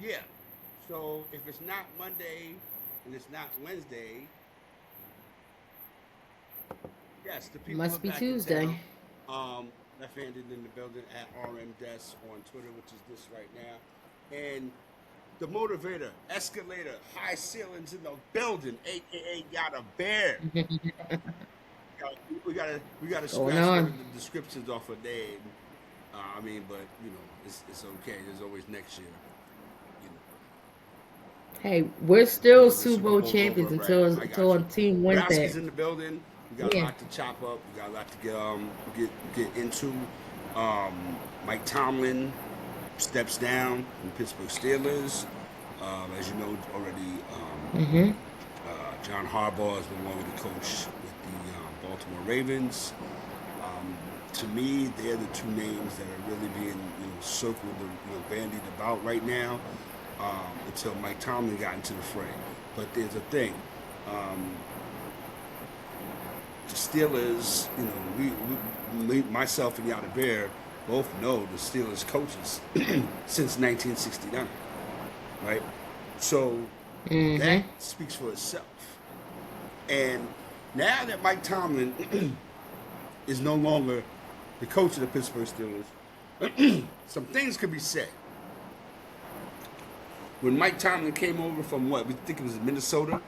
Yeah. So if it's not Monday and it's not Wednesday, yes, the people are Must be back in town. Tuesday. Left handed in the building at RM Desk on Twitter, which is this right now. And the motivator, escalator, high ceilings in the building, aka got a bear. We gotta Going scratch one on. of the descriptions off her name. I mean, but it's okay. There's always next year. You know, Hey, we're you still know the Super Super Bowl Bowl's over, champions right? until I until got a you. team wins Browski's that. in the building. We got a Yeah. lot to chop up. We got a lot to get into. Mike Tomlin steps down from Pittsburgh Steelers. As you know already, Mm-hmm. John Harbaugh is no longer the coach with the Baltimore Ravens. Um, to me, they're the two names that are really being circled, bandied about right now until Mike Tomlin got into the fray. But there's a thing. Um, the Steelers, myself and Yada Bear both know the Steelers coaches since 1969, right? So that Mm-hmm. speaks for itself. And now that Mike Tomlin is no longer the coach of the Pittsburgh Steelers, some things could be said. When Mike Tomlin came over from what we think it was Minnesota,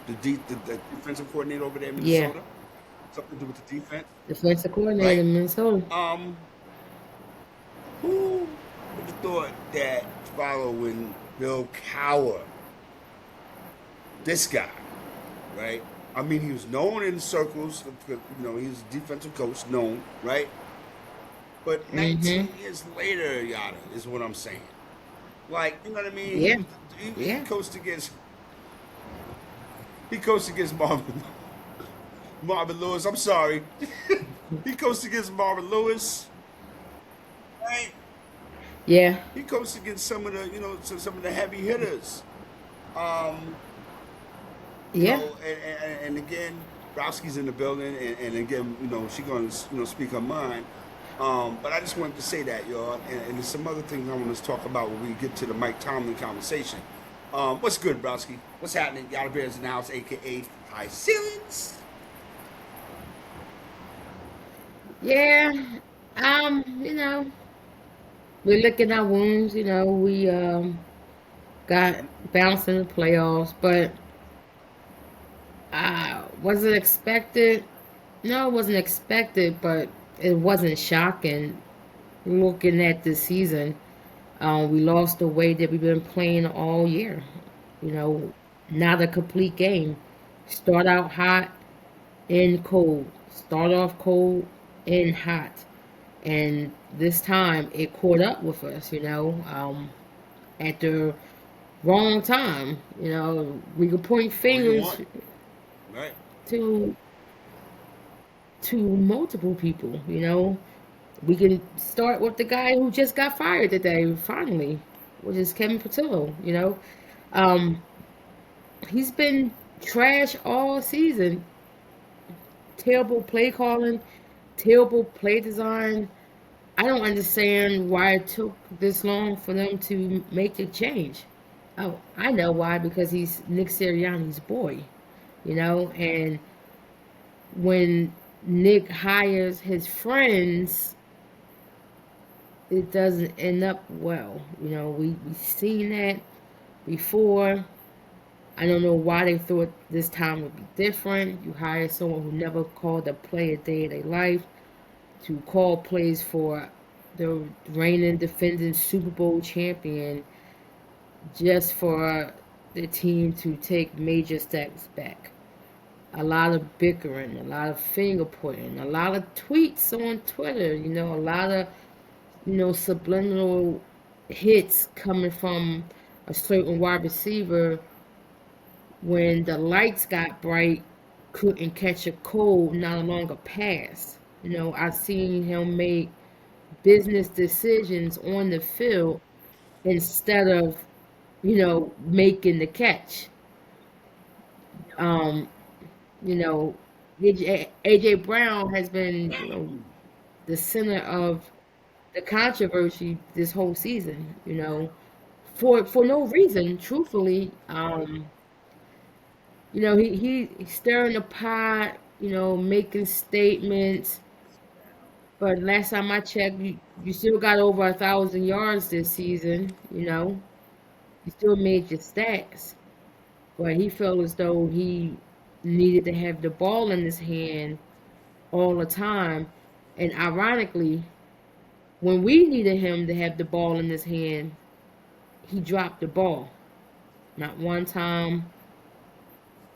the defensive coordinator over there in Yeah. Minnesota, something to do with the defense, Defensive coordinator right? in Minnesota. Um, who would have thought that following Bill Cowher, this guy, right? I mean, he was known in circles. He was a defensive coach, known, right? But Mm-hmm. 19 years later, yada is what I'm saying. Like, you know what I mean? He Yeah. was he Yeah. coached against Marvin Lewis. I'm sorry, he coached against Marvin Lewis, right? Yeah. He coached against some of the heavy hitters. Um, Yeah. and again, Browski's in the building, and again, she's going to speak her mind. But I just wanted to say that, y'all, and there's some other things I want to talk about when we get to the Mike Tomlin conversation. What's good, Browski? What's happening? Yada Bears in the house, aka High Ceilings. Yeah. We're licking our wounds, we got bounced in the playoffs, but was it expected? No, it wasn't expected, but it wasn't shocking looking at this season. We lost the way that we've been playing all year. You know, not a complete game. Start out hot, end cold. Start off cold, end hot. And this time it caught up with us, at the wrong time. We could point All you fingers want, right? to multiple people. We can start with the guy who just got fired today, finally, which is Kevin Patillo. Um, he's been trash all season. Terrible play calling, terrible play design. I don't understand why it took this long for them to make the change. Oh, I know why, because he's Nick Sirianni's boy, and when Nick hires his friends, it doesn't end up well. We've seen that before. I don't know why they thought this time would be different. You hire someone who never called a play a day of their life to call plays for the reigning defending Super Bowl champion just for the team to take major steps back. A lot of bickering, a lot of finger pointing, a lot of tweets on Twitter, a lot of, subliminal hits coming from a certain wide receiver when the lights got bright, couldn't catch a cold, not longer pass. I've seen him make business decisions on the field instead of, making the catch. Um, you know, AJ Brown has been, the center of the controversy this whole season, for no reason, truthfully. He's stirring the pot, making statements. But last time I checked, you still got over 1,000 yards this season. You still made your stats. But he felt as though he needed to have the ball in his hand all the time. And ironically, when we needed him to have the ball in his hand, he dropped the ball. Not one time,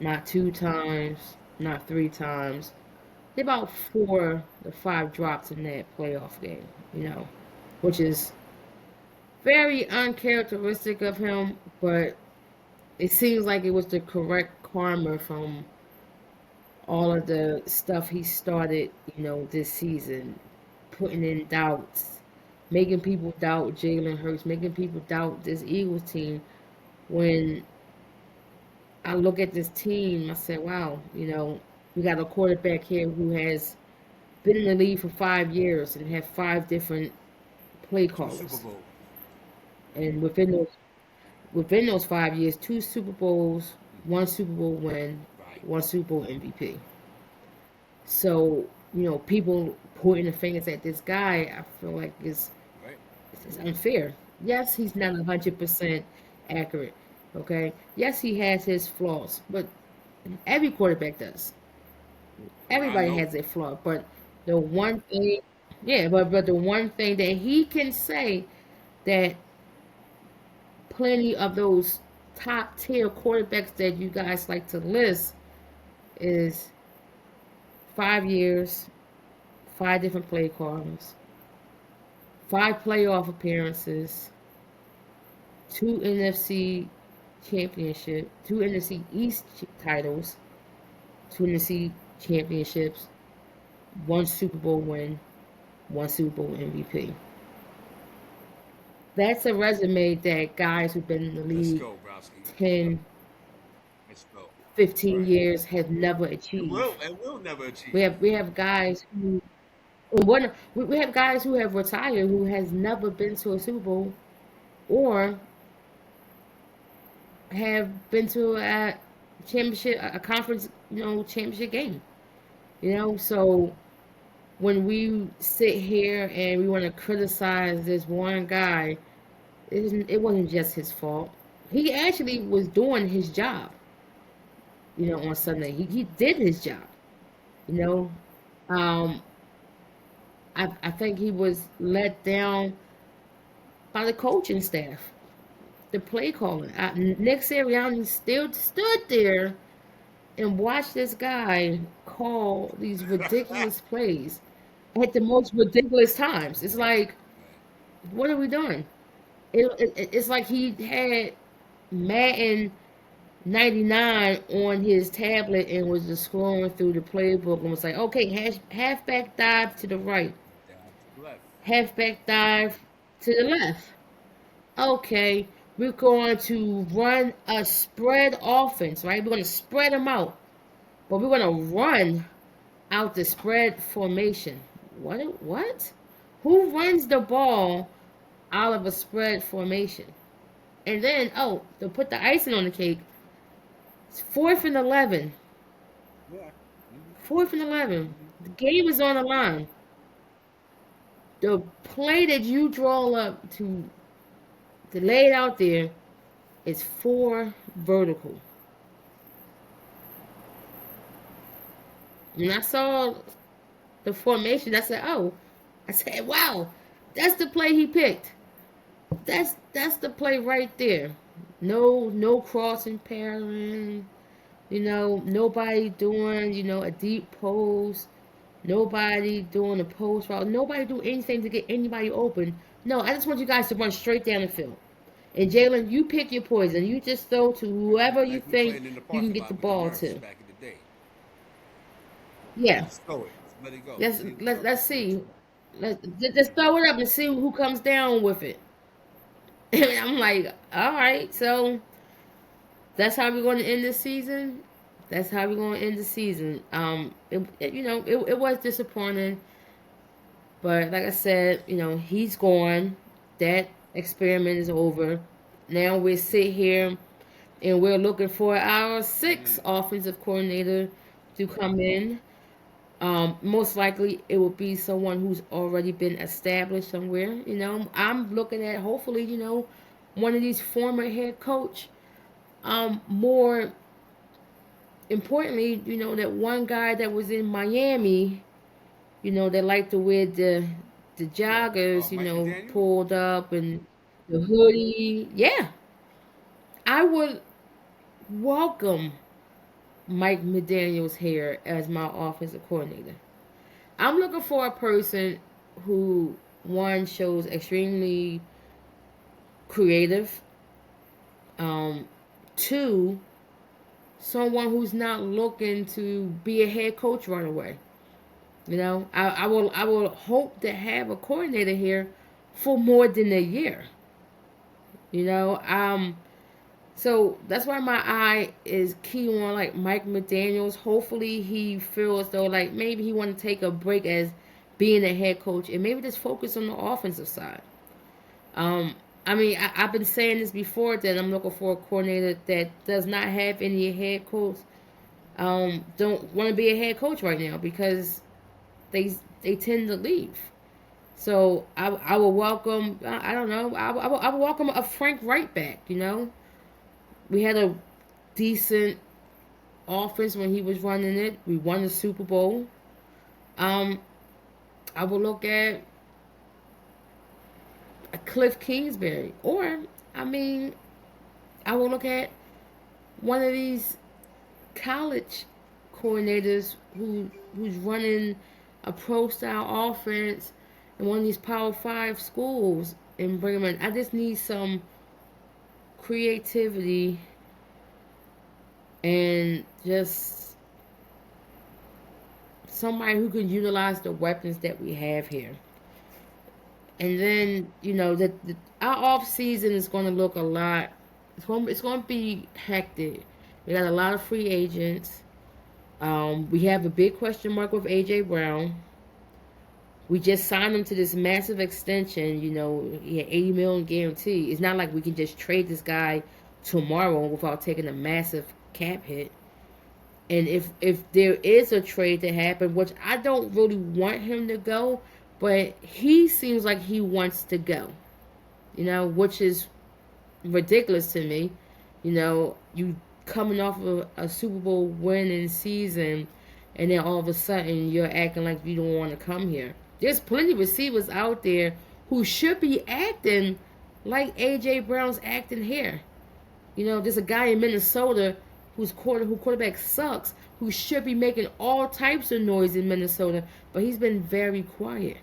not two times, not three times. About 4 to 5 drops in that playoff game, which is very uncharacteristic of him, but it seems like it was the correct karma from all of the stuff he started, this season, putting in doubts, making people doubt Jalen Hurts, making people doubt this Eagles team. When I look at this team, I say, wow, we got a quarterback here who has been in the league for 5 years and have 5 different play Two Super callers. Bowl. And within those 5 years, 2 Super Bowls, one Super Bowl win, Right. one Super Bowl MVP. So, people pointing the fingers at this guy, I feel like Right. is unfair. Yes, he's not 100% accurate. Okay. Yes, he has his flaws, but every quarterback does. I Everybody know. has a flaw, but the one thing, yeah, but the one thing that he can say that plenty of those top tier quarterbacks that you guys like to list is 5 years, 5 different play callers, 5 playoff appearances, 2 NFC championship, 2 NFC East titles, 2 NFC championships, one Super Bowl win, one Super Bowl MVP. That's a resume that guys who've been in the Let's league go, Browski. 10, Let's go. 15 Right. years have never And achieved. will never achieve. We have guys who we have guys who have retired who has never been to a Super Bowl or have been to a championship, a conference, championship game. So when we sit here and we want to criticize this one guy, it wasn't just his fault. He actually was doing his job, on Sunday. He did his job, you know. Um, I think he was let down by the coaching staff, the play calling. Nick Sirianni still stood there and watched this guy call these ridiculous plays at the most ridiculous times. It's like, what are we doing? It's like he had Madden 99 on his tablet and was just scrolling through the playbook and was like, okay, halfback dive to the right, Down to the left. halfback dive to the left. Okay, we're going to run a spread offense, right? We're going to spread them out, but we're going to run out the spread formation. What? What? Who runs the ball out of a spread formation? And then, to put the icing on the cake, it's 4th and 11. Yeah. 4th and 11. The game is on the line. The play that you draw up to lay it out there is 4 vertical. When I saw the formation, I said, wow, that's the play he picked. That's the play right there. No crossing paralleling. Nobody doing a deep post. Nobody doing a post route. Nobody do anything to get anybody open. No, I just want you guys to run straight down the field. And Jalen, you pick your poison. You just throw to whoever you Like we think playing in the you can parking get the lot with the ball Nerfs to. back in the day. Yeah. Just throw it. Just let it go. Let's See who let's comes. let's see. Let's just throw it up and see who comes down with it. And I'm like, all right, so that's how we're going to end the season. That's how we're going to end the season. It was disappointing, but like I said, he's gone. That experiment is over. now we sit here and we're looking for our sixth offensive coordinator to come in. Most likely, it will be someone who's already been established somewhere. I'm looking at hopefully, one of these former head coach. More importantly, that one guy that was in Miami, that liked to wear the joggers, Mike McDaniel. pulled up and the hoodie. Yeah, I would welcome Mike McDaniel's here as my offensive coordinator. I'm looking for a person who, one, shows extremely creative. Um, Two, someone who's not looking to be a head coach right away. I will hope to have a coordinator here for more than a year. You know, so that's why my eye is key on like Mike McDaniel's. Hopefully, he feels though like maybe he want to take a break as being a head coach and maybe just focus on the offensive side. Um, I've been saying this before that I'm looking for a coordinator that does not have any head coach. Don't want to be a head coach right now because they tend to leave. So I will welcome. I don't know. I will welcome a Frank Wright back. We had a decent offense when he was running it. We won the Super Bowl. Um, I will look at a Cliff Kingsbury, or I mean, I will look at one of these college coordinators who's running a pro style offense in one of these Power Five schools and bring them in. I just need some creativity and just somebody who can utilize the weapons that we have here. And then that our off season is going to look a lot. It's going to be hectic. We got a lot of free agents. We have a big question mark with AJ Brown. We just signed him to this massive extension. He had 80 million guarantee. It's not like we can just trade this guy tomorrow without taking a massive cap hit. And if there is a trade to happen, which I don't really want him to go, but he seems like he wants to go. Which is ridiculous to me. You coming off of a Super Bowl winning season, and then all of a sudden you're acting like you don't want to come here. There's plenty of receivers out there who should be acting like AJ Brown's acting here. There's a guy in Minnesota who quarterback sucks, who should be making all types of noise in Minnesota, but he's been very quiet.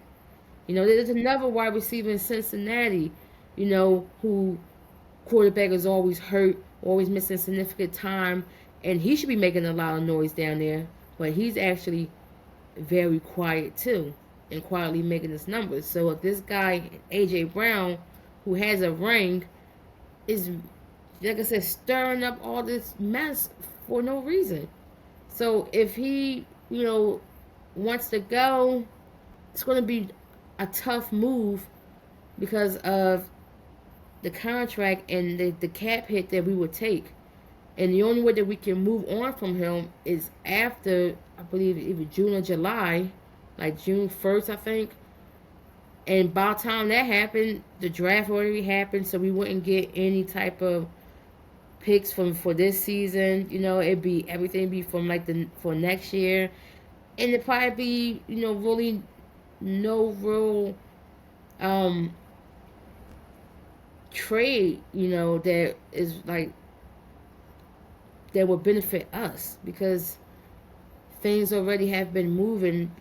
There's another wide receiver in Cincinnati, who quarterback is always hurt, always missing significant time, and he should be making a lot of noise down there, but he's actually very quiet too, and quietly making his numbers. So if this guy, AJ Brown, who has a ring, is, like I said, stirring up all this mess for no reason. So if he, wants to go, it's going to be a tough move because of the contract and the cap hit that we would take. And the only way that we can move on from him is after, I believe, either June or July, like June 1st, I think. And by the time that happened, the draft already happened, so we wouldn't get any type of picks for this season. It'd be everything be from for next year, and it'd probably be really no real trade that is like that would benefit us because things already have been moving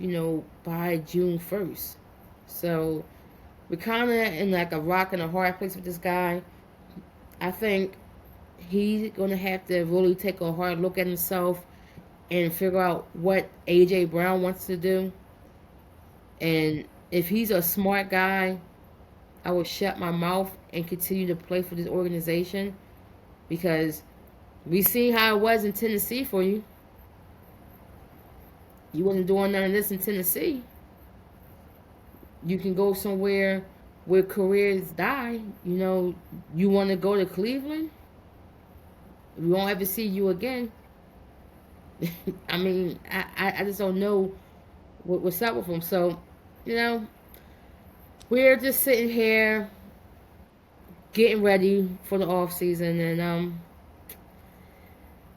by June 1st. So we're kind of in like a rock and a hard place with this guy. I think he's going to have to really take a hard look at himself and figure out what AJ Brown wants to do. And if he's a smart guy, I will shut my mouth and continue to play for this organization because we seen how it was in Tennessee for you. You wasn't doing none of this in Tennessee. You can go somewhere where careers die. You want to go to Cleveland? We won't ever see you again. I mean, I just don't know what's up with him. So, you know, we're just sitting here getting ready for the off season, and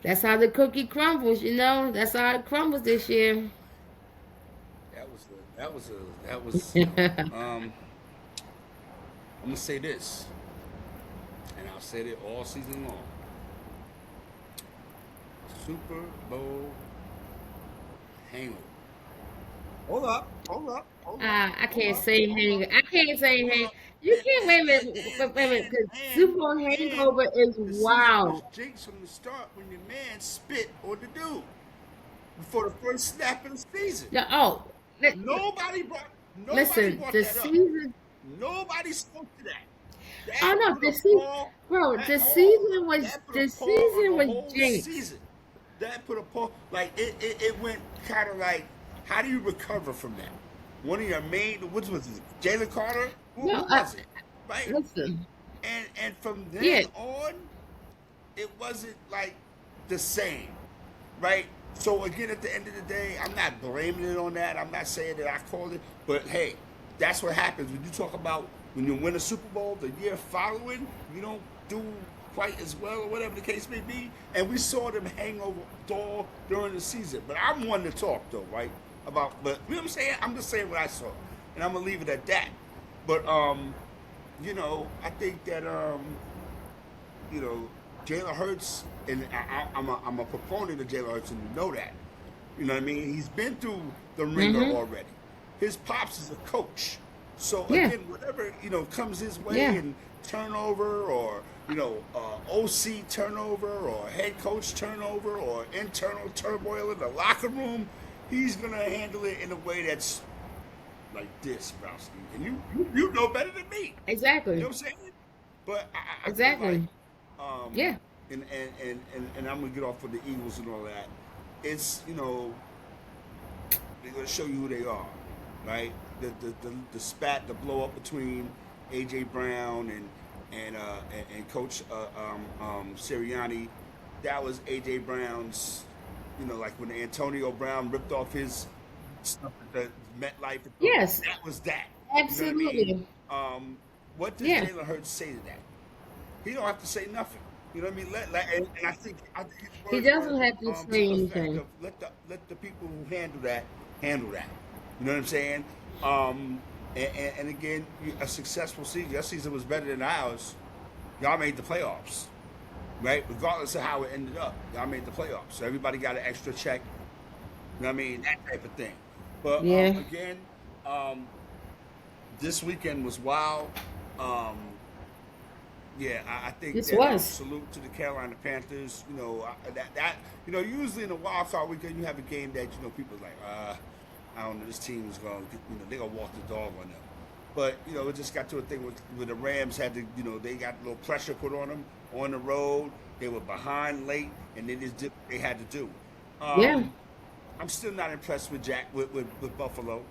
that's how the cookie crumbles. That's how it crumbles this year. Um, I'm gonna say this, and I'll say it all season long. Super Bowl hangover. Hold up, hold up, hold up, I hold can't up, say hold hang. up, I can't say hold hang. up. You can't wait a minute. Wait a minute. Because Super Bowl And hangover is the season was wild. jinxed from the start when your man spit on the dude before the first snap of the season. Yeah. Oh, Nobody brought nobody listen. brought The that up. season. Nobody spoke to that. Oh That no, put the a season, pall. bro. That The hold on. season was That put a the pall on season the was whole jinxed. season. That put a pall. Like it went kind of like, how do you recover from that? One of your main, which was it? Jalen Carter. No, Who was it? Right. listen. And from Yeah, then on, it wasn't like the same, right? So again, at the end of the day, I'm not blaming it on that. I'm not saying that I called it, but hey, that's what happens when you talk about when you win a Super Bowl the year following, you don't do quite as well or whatever the case may be. And we saw them hang over all during the season. But I'm one to talk though, right? But you know what I'm saying? I'm just saying what I saw, and I'm gonna leave it at that. But I think that you know, Jalen Hurts, and I'm a proponent of Jalen Hurts, and you know that. You know what I mean? He's been through the ringer mm-hmm. already. His pops is a coach, so Yeah, again, whatever comes his way, yeah, and turnover or OC turnover or head coach turnover or internal turmoil in the locker room, he's gonna handle it in a way that's like this, Browski, and you know better than me. You know exactly, what I'm saying? But I feel like, exactly. um, Yeah, and I'm gonna get off with the Eagles and all that. It's they're gonna show you who they are, right? The spat, the blow up between AJ Brown and Coach Sirianni, that was AJ Brown's, like when Antonio Brown ripped off his stuff at the MetLife. yes, That was that. You know what I mean? absolutely. Um, what does Yeah, Jalen Hurts say to that? He don't have to say nothing. You know what I mean? And I think his he words were doesn't have to to say the effect anything. of let the people who handle that. You know what I'm saying? And again, a successful season. Your season was better than ours. Y'all made the playoffs, right? Regardless of how it ended up, y'all made the playoffs. So everybody got an extra check. You know what I mean? That type of thing. But Yeah, again, um, this weekend was wild. Um, yeah, I think this that was. salute to the Carolina Panthers. That usually in the wild card weekend you have a game that people are like, I don't know, this team is going, they're gonna walk the dog on them. But it just got to a thing where the Rams had to, they got a little pressure put on them on the road. They were behind late, and they just did what they had to do. Yeah, Um, I'm still not impressed with with Buffalo.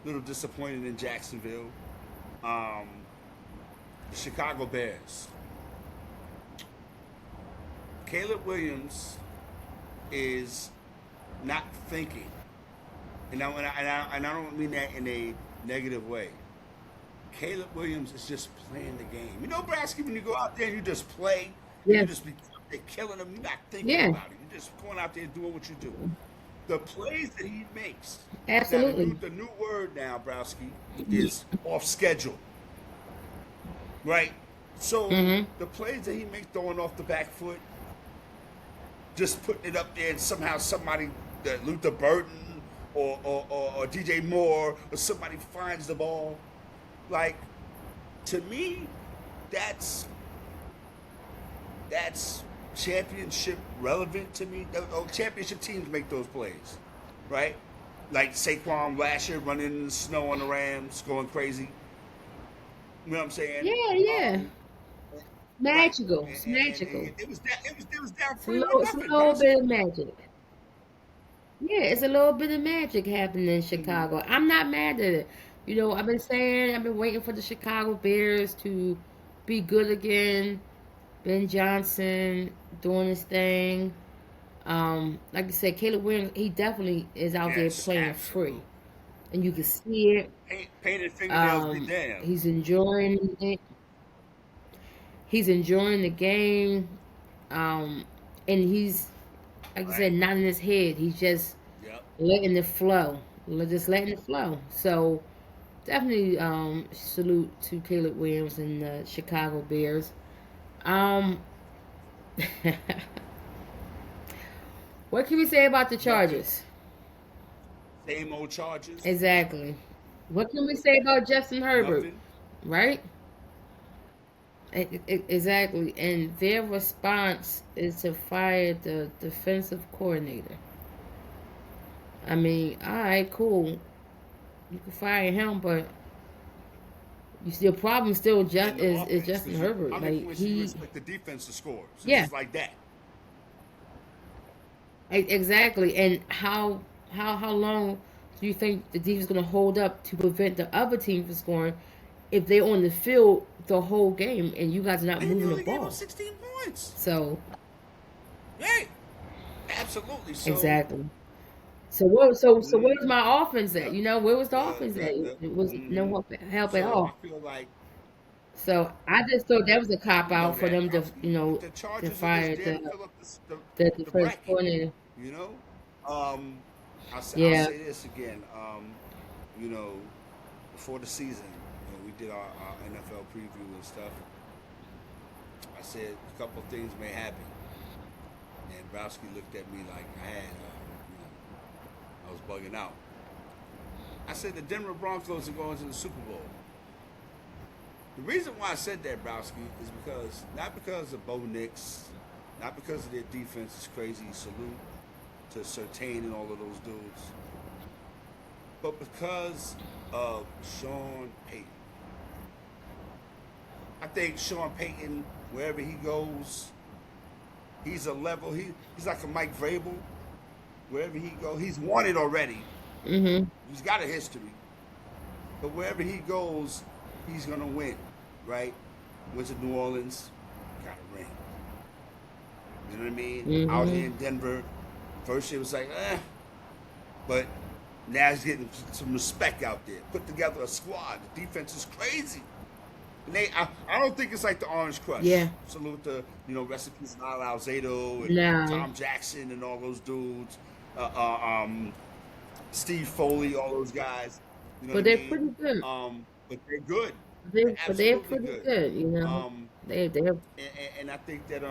A little disappointed in Jacksonville. Um, the Chicago Bears. Caleb Williams is not thinking, and I don't mean that in a negative way. Caleb Williams is just playing the game. Brasky, when you go out there and you just play, and you yes, just be killing them, you're not thinking yeah, about it. You're just going out there and doing what you do. The plays that he makes. Now absolutely. the new word now, Browski, is off schedule, right? So Mm-hmm. the plays that he makes throwing off the back foot, just putting it up there, and somehow somebody, Luther Burton or DJ Moore or somebody finds the ball. Like, to me, that's championship relevant to me. Championship teams make those plays, right? Like Saquon last year running in the snow on the Rams, going crazy. You know what I'm saying? Yeah, yeah. Um, right. Magical. And, It's and, magical. and it was down It's a 41 little, it's a nothing, little Browski. bit of magic. Yeah, it's a little bit of magic happening in Mm-hmm. Chicago. I'm not mad at it. I've been saying, I've been waiting for the Chicago Bears to be good again. Ben Johnson doing his thing. Like I said, Caleb Williams, he definitely is out there Yes, playing free, absolutely. and you can see it. Painted fingernails be Um, damned. he's enjoying it. He's enjoying the game, um, and he's, like I said, Right. not in his head. He's just Yep. letting it flow, just letting it flow. So definitely salute to Caleb Williams and the Chicago Bears. Um, what can we say about the Nothing. Chargers? Same old charges. Exactly. What can we say about Justin Herbert? Nothing. Right? Exactly. And their response is to fire the defensive coordinator. I mean, all right, cool. You can fire him, but your problem still In just the is offense, Justin because how Herbert. many Like points do you he, expect the defense to score? So yeah, just like that. exactly. And how long do you think the defense is going to hold up to prevent the other team from scoring if they're on the field the whole game and you guys are not And you moving the only gave up ball? 16 points. So Right. Absolutely. So, exactly. So where was mm, my offense at? yep. Where was the The offense at? the It was no mm, help at so I all. feel like So I just thought that was a cop you know out for that them to Browski, the to Chargers are just fire there to fill up the the defense bracket. coordinator. You know. Um, I'll Yeah. say this again. You know, before the season, we did our NFL preview and stuff. I said a couple of things may happen, and Browski looked at me like I had, I was bugging out. I said the Denver Broncos are going to the Super Bowl. The reason why I said that, Browski, is because not because of Bo Nix, not because of their defense is crazy. Salute to Sertain and all of those dudes, but because of Sean Payton. I think Sean Payton, wherever he goes, he's a level. He's like a Mike Vrabel. Wherever he goes, he's won it already. Mhm. He's got a history, but wherever he goes, he's gonna win, right? Went to New Orleans, got a ring. You know what I mean? Out here Mhm. in Denver, first it was like, but now he's getting some respect out there. Put together a squad. The defense is crazy. And I don't think it's like the Orange Crush. Yeah. Salute to, recipes Lyle Alzado and No. Tom Jackson and all those dudes. Uh, uh, um, Steve Foley, all those guys. You know what But I they're mean? pretty good. But they're good. They're They're absolutely pretty good. good. Um, They're and I think that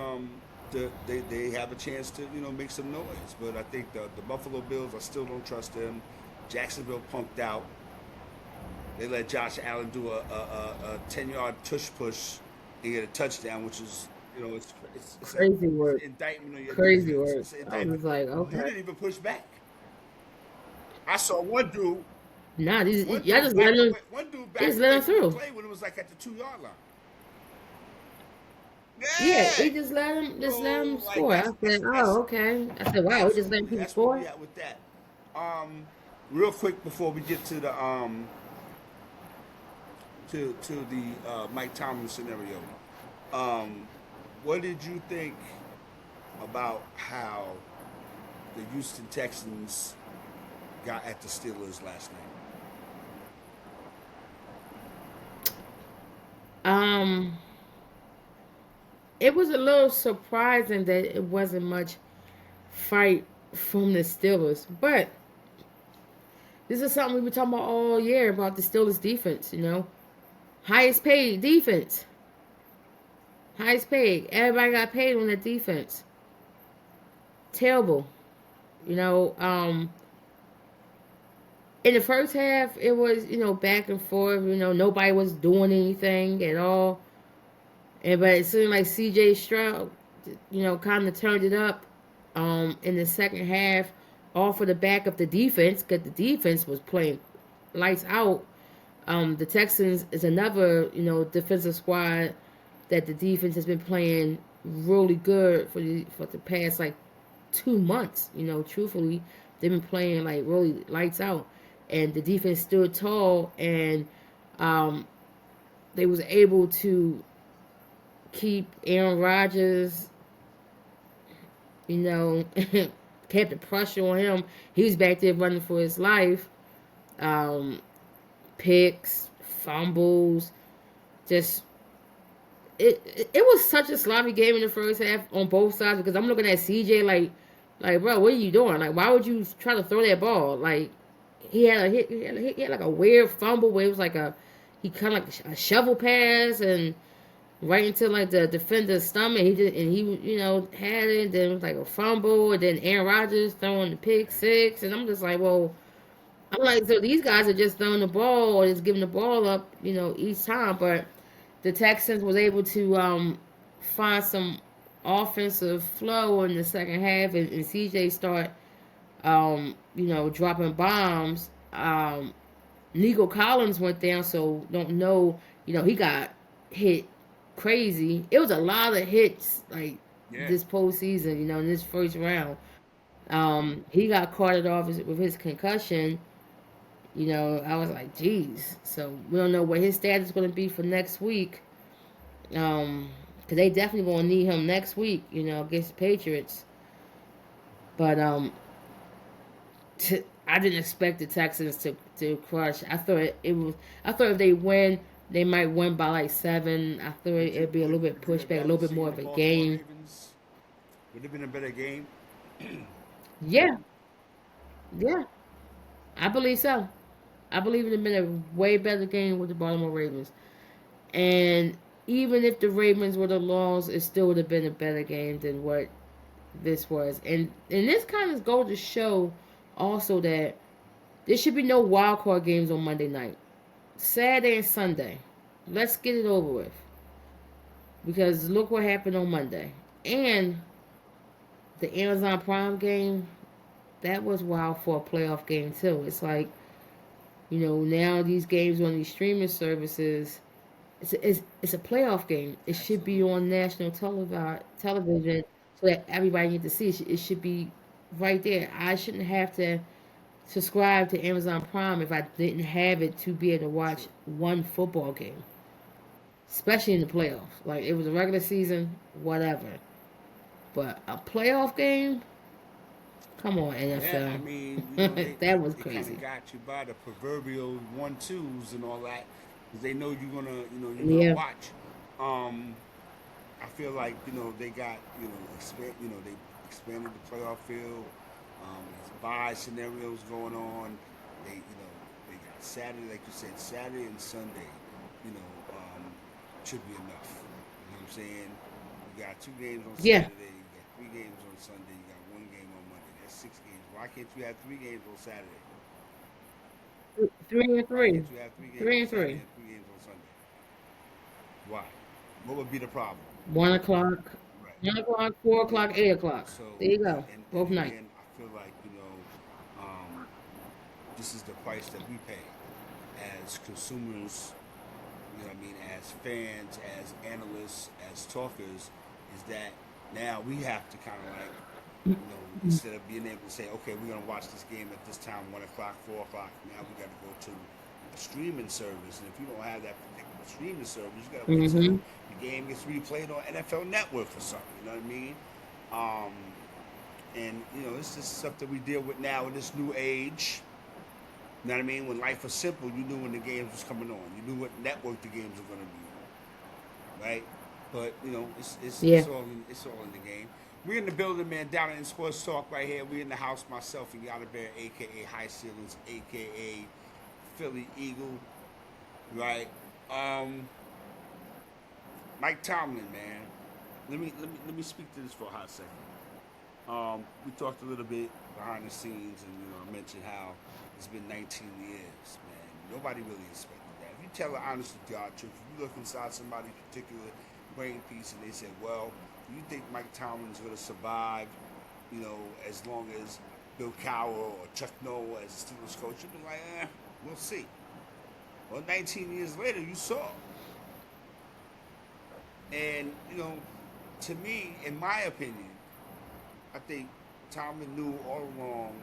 they have a chance to make some noise. But I think the Buffalo Bills, I still don't trust them. Jacksonville punked out. They let Josh Allen do a 10-yard tush push and get a touchdown, which is crazy it's an work. indictment on your Crazy defense. work. It's an I indictment. was like, You okay. didn't even push back. I saw one dude. Nah, One y'all dude just let backed them away. One dude they just backed let away them from the through. play when it was like at the 2 yard line. Yeah, Yeah. he just let him So like score. I said, that's oh, okay. I said, wow, we just letting absolutely people that's where we score. at with that. Real quick before we get to the to the Mike Tomlin scenario. Um, what did you think about how the Houston Texans got at the Steelers last night? Um, it was a little surprising that it wasn't much fight from the Steelers, but this is something we've been talking about all year about the Steelers defense. Highest paid defense, highest paid. Everybody got paid on the defense. Terrible. You know, um, in the first half, it was back and forth. Nobody was doing anything at all. And but it seemed like C.J. Stroud, kind of turned it up. In the second half, all for the back of the defense, because the defense was playing lights out. The Texans is another defensive squad that the defense has been playing really good for the past like 2 months. Truthfully, they've been playing like really lights out. and the defense stood tall, and um, they was able to keep Aaron Rodgers, you know, kept the pressure on him. He was back there running for his life. Um, Picks, fumbles, just it was such a sloppy game in the first half on both sides because I'm looking at CJ like bro, what are you doing? Like, why would you try to throw that ball? Like, he had like a weird fumble where it was like he kind of like a shovel pass and right into like the defender's stomach. He had it. Then it was like a fumble, and then Aaron Rodgers throwing the pick six, and I'm just like, well, I'm like, so these guys are just throwing the ball or just giving the ball up, each time. But the Texans was able to find some offensive flow in the second half, and CJ start, dropping bombs. Nico Collins went down, so don't know, he got hit crazy. It was a lot of hits like Yeah. this postseason, in this first round. He got carted off with his concussion. I was like, geez. So we don't know what his status is going to be for next week. Because they definitely going to need him next week, against the Patriots. But I didn't expect the Texans to crush. I thought if they win, they might win by like 7. I thought it'd be a little bit Would you have pushback, a little rather bit more seen the of a Baltimore game. Ravens? Would have been a better game. Yeah, yeah, I believe so. I believe it'd have been a way better game with the Baltimore Ravens. And even if the Ravens would have lost, it still would have been a better game than what this was. And this kind of goes to show also that there should be no wild card games on Monday night. Saturday and Sunday. Let's get it over with. Because look what happened on Monday. And the Amazon Prime game, that was wild for a playoff game too. It's like, now these games on these streaming services, it's a playoff game. It should be Absolutely. on national television so that everybody gets to see it. It should be right there. I shouldn't have to subscribe to Amazon Prime if I didn't have it to be able to watch True. one football game, especially in the playoffs. Like it was a regular season, whatever, but a playoff game. Come on, Yeah, I NFL. mean, That was they kind of crazy. got you by the proverbial 1-2s and all that, because they know you're gonna Yeah. watch. Um, I feel like they got they expanded the playoff field. There's bye scenarios going on. They got Saturday, like you said, Saturday and Sunday. You know, should be enough. You know what I'm saying? You got 2 games on Yeah. Saturday. You got 3 games on Sunday. You got 1 game on Monday. That's 6 games. Why can't you have 3 games on Saturday? Why Three. can't you have 3 games Three on and Saturday three. and 3 games on Sunday? Why? What would be the problem? 1 o'clock. Right. 1 o'clock, 4 o'clock, Yeah. 8 o'clock. There So you go. and Both nights. again, I feel like um, this is the price that we pay as consumers. You know what I mean? As fans, as analysts, as talkers, is that now we have to kind of like instead of being able to say, okay, we're gonna watch this game at this time, 1 o'clock, 4 o'clock. Now we got to go to a streaming service, and if you don't have that particular streaming service, you got to wait till Mm-hmm. the game gets replayed on NFL Network or something. You know what I mean? And it's just stuff that we deal with now in this new age. You know what I mean? When life was simple, you knew when the games was coming on. You knew what network the games were going to be on, right? But Yeah. it's all in the game. We're in the building, man. Down in Sports Talk right here. We're in the house. Myself and Yada Bear, aka High Ceilings, aka Philly Eagle, right? Mike Tomlin, man. Let me speak to this for a hot second. We talked a little bit behind the scenes, and I mentioned how it's been 19 years, man. Nobody really expected that. If you tell the honest to God truth, if you look inside somebody's particular brain piece and they say, "Well, do you think Mike Tomlin's going to survive, as long as Bill Cowher or Chuck Noll as a Steelers coach?" You'd be like, we'll see. Well, 19 years later, you saw. And to me, in my opinion, I think Tomlin knew all along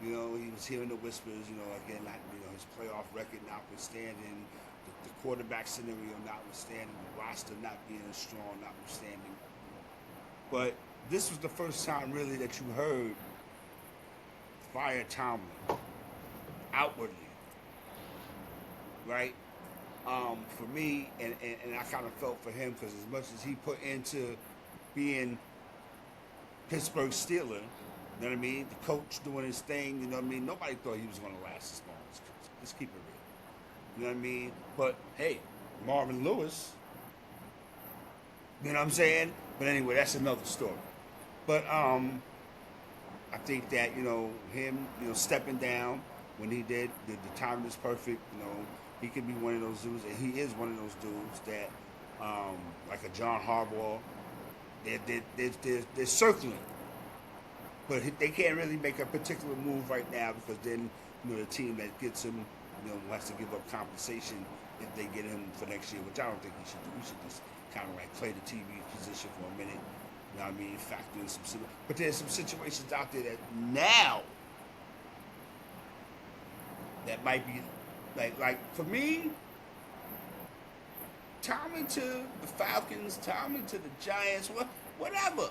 He was hearing the whispers. Again, like his playoff record notwithstanding, the quarterback scenario notwithstanding, the roster not being as strong notwithstanding. But this was the first time really that you heard fire Tomlin outwardly, right? For me, and I kind of felt for him because as much as he put into being Pittsburgh Steeler, you know what I mean? The coach doing his thing, you know what I mean? Nobody thought he was going to last as long as let's keep it real. You know what I mean? But hey, Marvin Lewis, you know what I'm saying? But anyway, that's another story. But I think that him stepping down when he did, the timing is perfect. He could be one of those dudes, and he is one of those dudes that like a John Harbaugh, they're circling, but they can't really make a particular move right now because then the team that gets him has to give up compensation if they get him for next year, which I don't think he should do. He should just kind of like play the TV position for a minute. You know what I mean? Factor in but there's some situations out there that now that might be like for me, Tomlin to the Falcons, Tomlin to the Giants, whatever,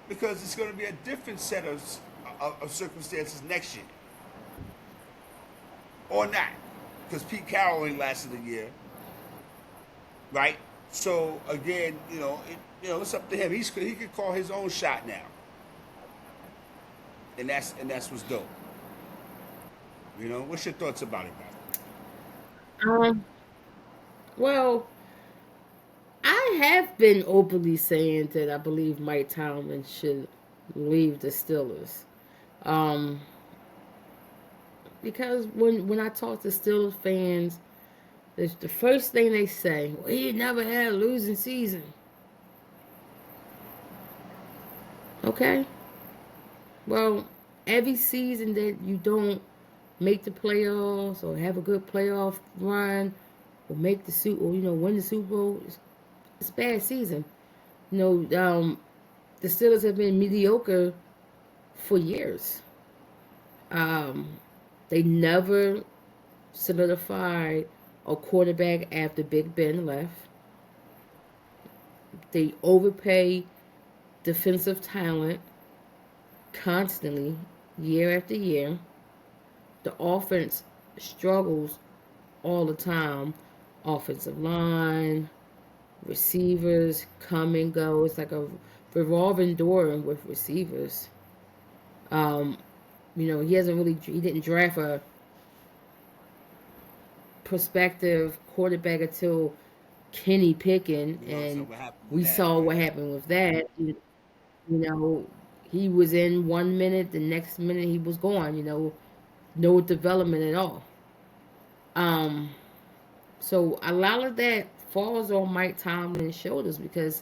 because it's going to be a different set of circumstances next year, or not, because Pete Carroll ain't lasted a year, right? So again, it's up to him. He could call his own shot now, and that's what's dope. What's your thoughts about it, man? Well, I have been openly saying that I believe Mike Tomlin should leave the Steelers. Um, because when I talk to Steelers fans, the first thing they say, well, he never had a losing season. Okay? Well, every season that you don't make the playoffs or have a good playoff run or make the win the Super Bowl, it's a bad season. The Steelers have been mediocre for years. They never solidified a quarterback after Big Ben left. They overpay defensive talent constantly, year after year. The offense struggles all the time. Offensive line, receivers come and go. It's like a revolving door with receivers. He didn't draft a prospective quarterback until Kenny Pickett, and we saw what happened with that. He was in 1 minute, the next minute he was gone. No development at all. So a lot of that falls on Mike Tomlin's shoulders because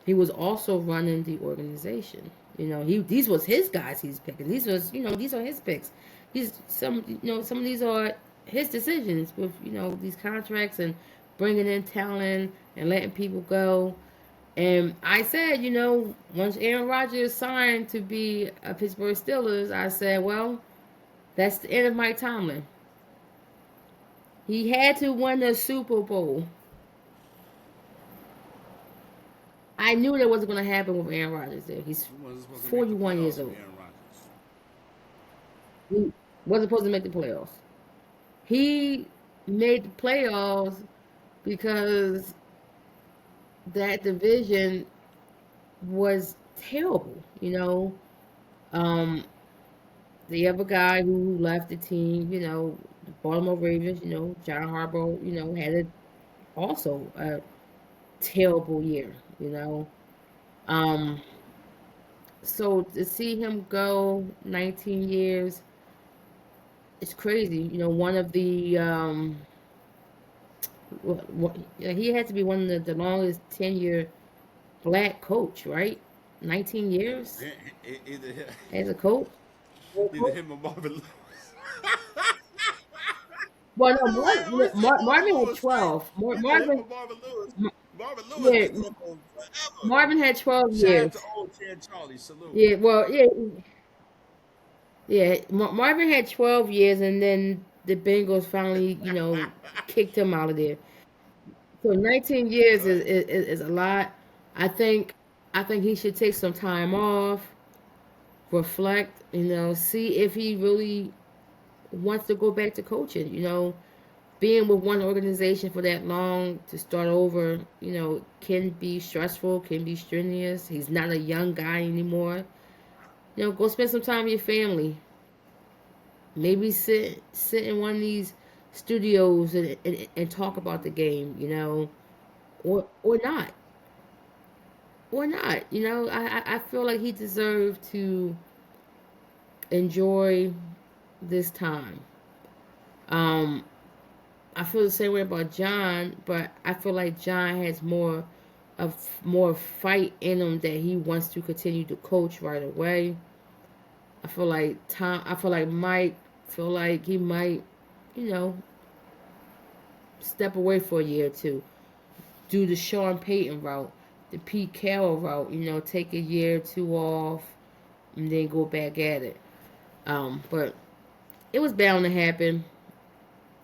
he was also running the organization. These was his guys he's picking. These are his picks. Some of these are his decisions with these contracts and bringing in talent and letting people go. And I said, once Aaron Rodgers signed to be a Pittsburgh Steelers, I said, well, that's the end of Mike Tomlin. He had to win the Super Bowl. I knew that wasn't going to happen with Aaron Rodgers there. He's 41 years old. He wasn't supposed to make the playoffs. He made the playoffs because that division was terrible. The other guy who left the team, the Baltimore Ravens, John Harbaugh, had also a terrible year, So to see him go 19 years, it's crazy. One of the he had to be one of the longest tenure black coach, right? 19 years as a coach. Either him or Marvin Lewis. Well, no, Marvin had 12. Marvin Lewis. Marvin had 12 years. Shout out to old Chad Charlie. Salute. Yeah, well, yeah. Yeah, Marvin had 12 years, and then the Bengals finally, kicked him out of there. So 19 years is, Right. is a lot. I think I think he should take some time off, reflect, see if he really wants to go back to coaching. Being with one organization for that long to start over, can be stressful, can be strenuous. He's not a young guy anymore. Go spend some time with your family. Maybe sit in one of these studios and talk about the game, or not, or not. I feel like he deserved to enjoy this time. Um, I feel the same way about John, but I feel like John has of more fight in him that he wants to continue to coach right away. I feel like Mike feel like he might, you know, step away for a year or two. Do the Sean Payton route, the Pete Carroll route, take a year or two off and then go back at it. But it was bound to happen.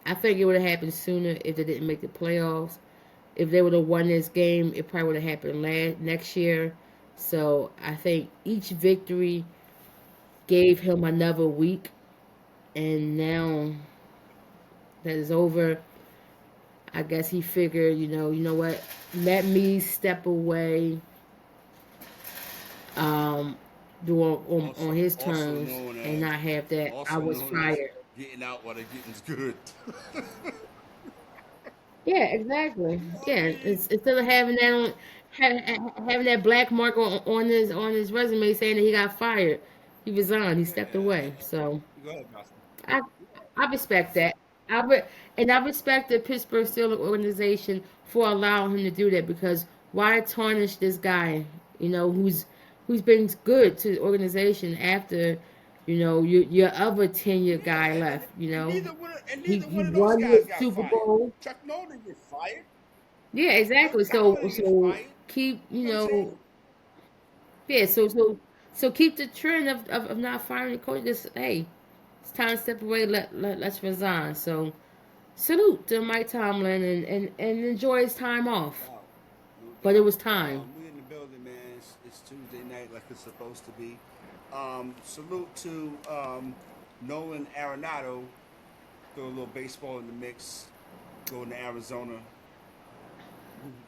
I think it would have happened sooner if they didn't make the playoffs. If they would have won this game, it probably would have happened next year. So I think each victory gave him another week, and now that is over, I guess he figured, you know what, let me step away, um, do on his Also terms known and as not have that I also was known as fired. getting out while the getting's good. Yeah, exactly. You know what I Yeah, mean? instead of having that having that black mark on his resume saying that he got fired, he resigned. He Yeah, stepped away. So go ahead, Boston. I I respect that. And I respect the Pittsburgh Steelers organization for allowing him to do that because why tarnish this guy, who's been good to the organization after, your other tenured guy Yeah, left. and He neither he one of those won your guys got Super fired. Bowl. Chuck Nolan didn't get fired. Yeah, exactly. Bill Cowher didn't get So fired. keep, You know what I'm saying? yeah, so keep the trend of not firing the coach. Just hey, it's time to step away. Let's resign. So salute to Mike Tomlin and enjoy his time No off. doubt. No But it doubt. was time. We in the building, man. It's Tuesday night like it's supposed to be. Salute to Nolan Arenado. Throw a little baseball in the mix. Going to Arizona.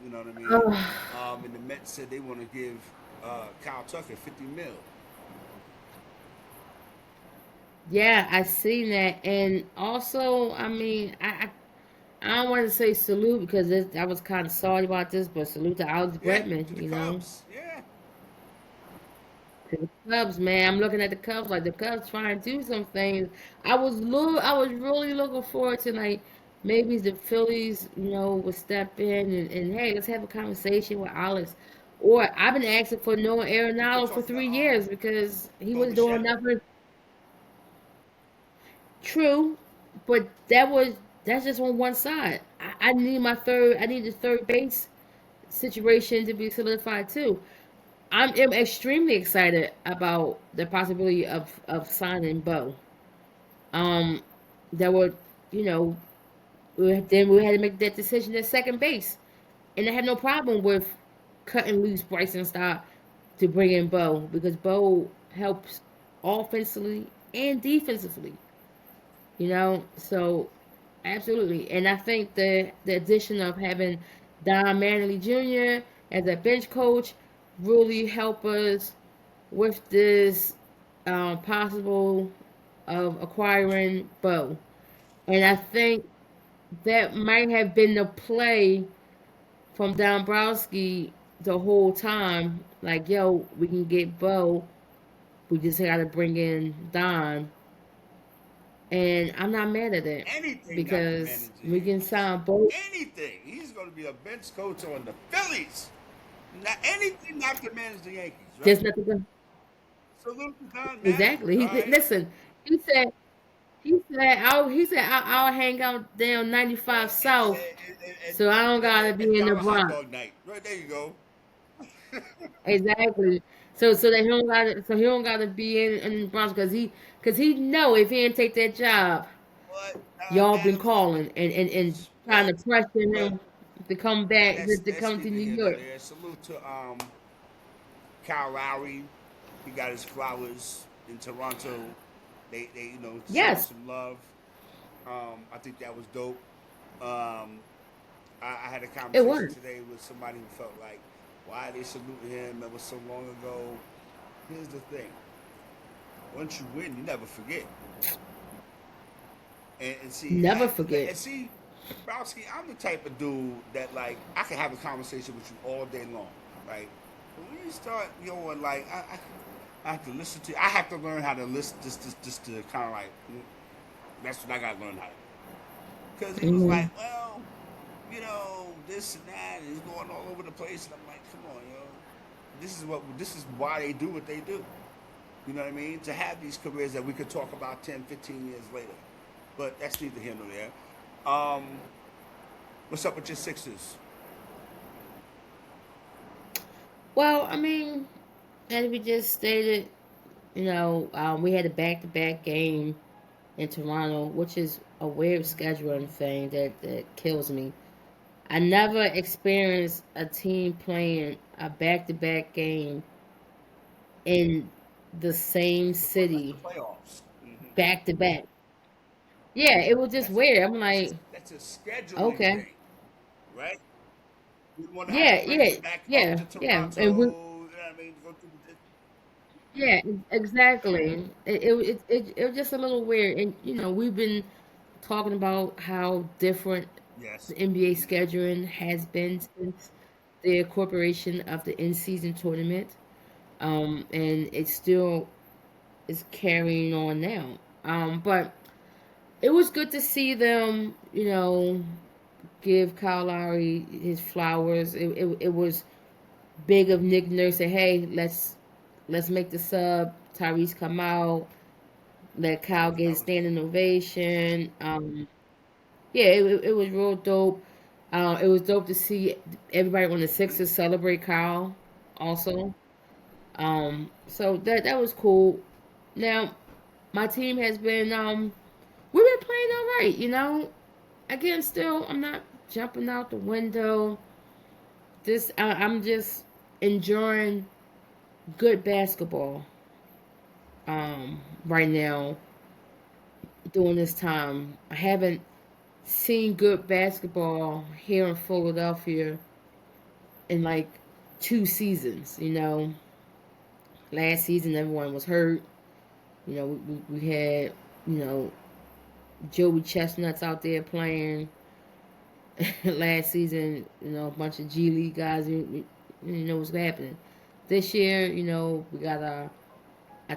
You know what I mean? And the Mets said they want to give Kyle Tucker 50 mil. Yeah, I seen that, and also, I mean, I don't want to say salute because I was kind of sorry about this, but salute to Alex Yeah, Bregman, to the Cubs. Yeah. to the Cubs, man. I'm looking at the Cubs like the Cubs trying to do some things. I was really looking forward to like maybe the Phillies, would step in and hey, let's have a conversation with Alex. Or I've been asking for Noah They're Arenado for talking to 3 years because he Bo was doing Bichette. nothing. True, but that's just on one side. I need I need the third base situation to be solidified too. I'm extremely excited about the possibility of signing Bo. Um, that would, you know, then we had to make that decision at second base, and I had no problem with cutting loose Bryson Stott to bring in Bo because Bo helps offensively and defensively. So absolutely, and I think the addition of having Don Manley Jr. as a bench coach really help us with this possible of acquiring Bo. And I think that might have been the play from Dombrowski the whole time. Like, yo, we can get Bo. We just got to bring in Don. And I'm not mad at it Anything not to because manage the we can Yankees. sign Bo. Anything. He's going to be a bench coach on the Phillies. Not anything not to manage the Yankees, right? There's nothing to, Salute to Don Mattingly, exactly. all right? Listen, he said I'll hang out down 95 South, And, so I don't gotta be in the have a hot Bronx. dog night. Right there you go. Exactly. So that he don't gotta be in the Bronx because he know if he didn't take that job, What? y'all been Natalie? calling and trying What? to pressure But him to come back to that's come to neither New here nor York. there. Salute to Kyle Lowry. He got his flowers in Toronto. They showed him Yes, some love. I think that was dope. Um, I had a it conversation was. today with somebody who felt like, why are they saluting him? That was so long ago. Here's the thing: once you win, you never forget. Never forget. And see, Browski, I'm the type of dude that like I can have a conversation with you all day long, right? But when you start going like, I have to listen to. I have to learn how to listen, just to kind of like. That's what I got to learn how to do. Because he was Hmm. like, well, this and that, and he's going all over the place, and I'm like, come on, this is why they do what they do. You know what I mean? To have these careers that we could talk about 10, 15 years later. But that's neither here nor there. Um, what's up with your Sixers? Well, I mean, as we just stated, we had a back-to-back game in Toronto, which is a weird scheduling thing that kills me. I never experienced a team playing a back-to-back game in the same Like the city playoffs. back to back. Yeah, it was just weird. I'm like, That's a scheduling okay, thing, right? You want to have to yeah, bring yeah, them back up yeah, to yeah, and we, Toronto. You know what I mean? Go through the, yeah, exactly. It was just a little weird, and we've been talking about how different yes. the NBA scheduling has been since the incorporation of the in-season tournament, and it still is carrying on now. But it was good to see them, give Kyle Lowry his flowers. It was big of Nick Nurse say, hey, let's make the sub. Tyrese come out. Let Kyle get That his was dope. standing ovation. Yeah, it was real dope. It was dope to see everybody on the Sixers celebrate Kyle also. So that was cool. Now, my team has been we've been playing all right, Again, still I'm not jumping out the window. I'm just enjoying good basketball right now during this time. I haven't seen good basketball here in Philadelphia in like 2 seasons. Last season everyone was hurt. We had, you know, Joey Chestnuts out there playing. Last season, a bunch of G League guys, you know what's happening. This year, we got our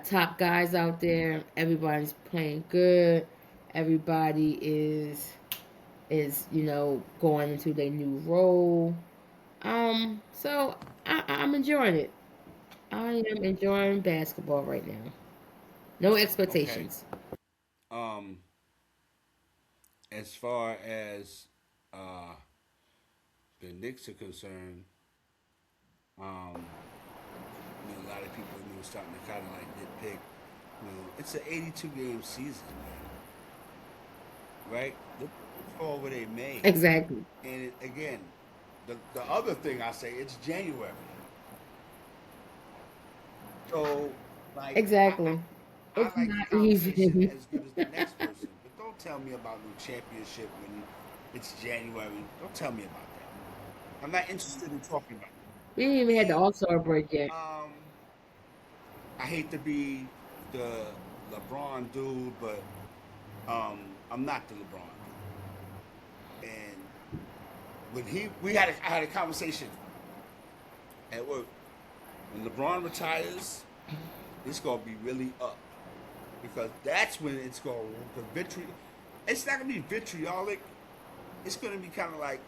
top guys out there. Everybody's playing good. Everybody is going into their new role. So I'm enjoying it. I am enjoying basketball right now. No Okay. expectations. Um, as far as uh, the Knicks are concerned, um, a lot of people starting to kind of like nitpick. It's an 82 game season, man. Right? Look how far they made. Exactly. And again, the other thing I say, it's January. So, like, Exactly. I It's like the not conversation even. as good as the next person, but don't tell me about no championship when it's January. Don't tell me about that. I'm not interested in talking about We didn't it. even had the All Star break yet. I hate to be the LeBron dude, but I'm not the LeBron dude. And when I had a conversation at work. When LeBron retires, it's gonna be really up because that's when it's going the victory. It's not gonna be vitriolic. It's gonna be kind of like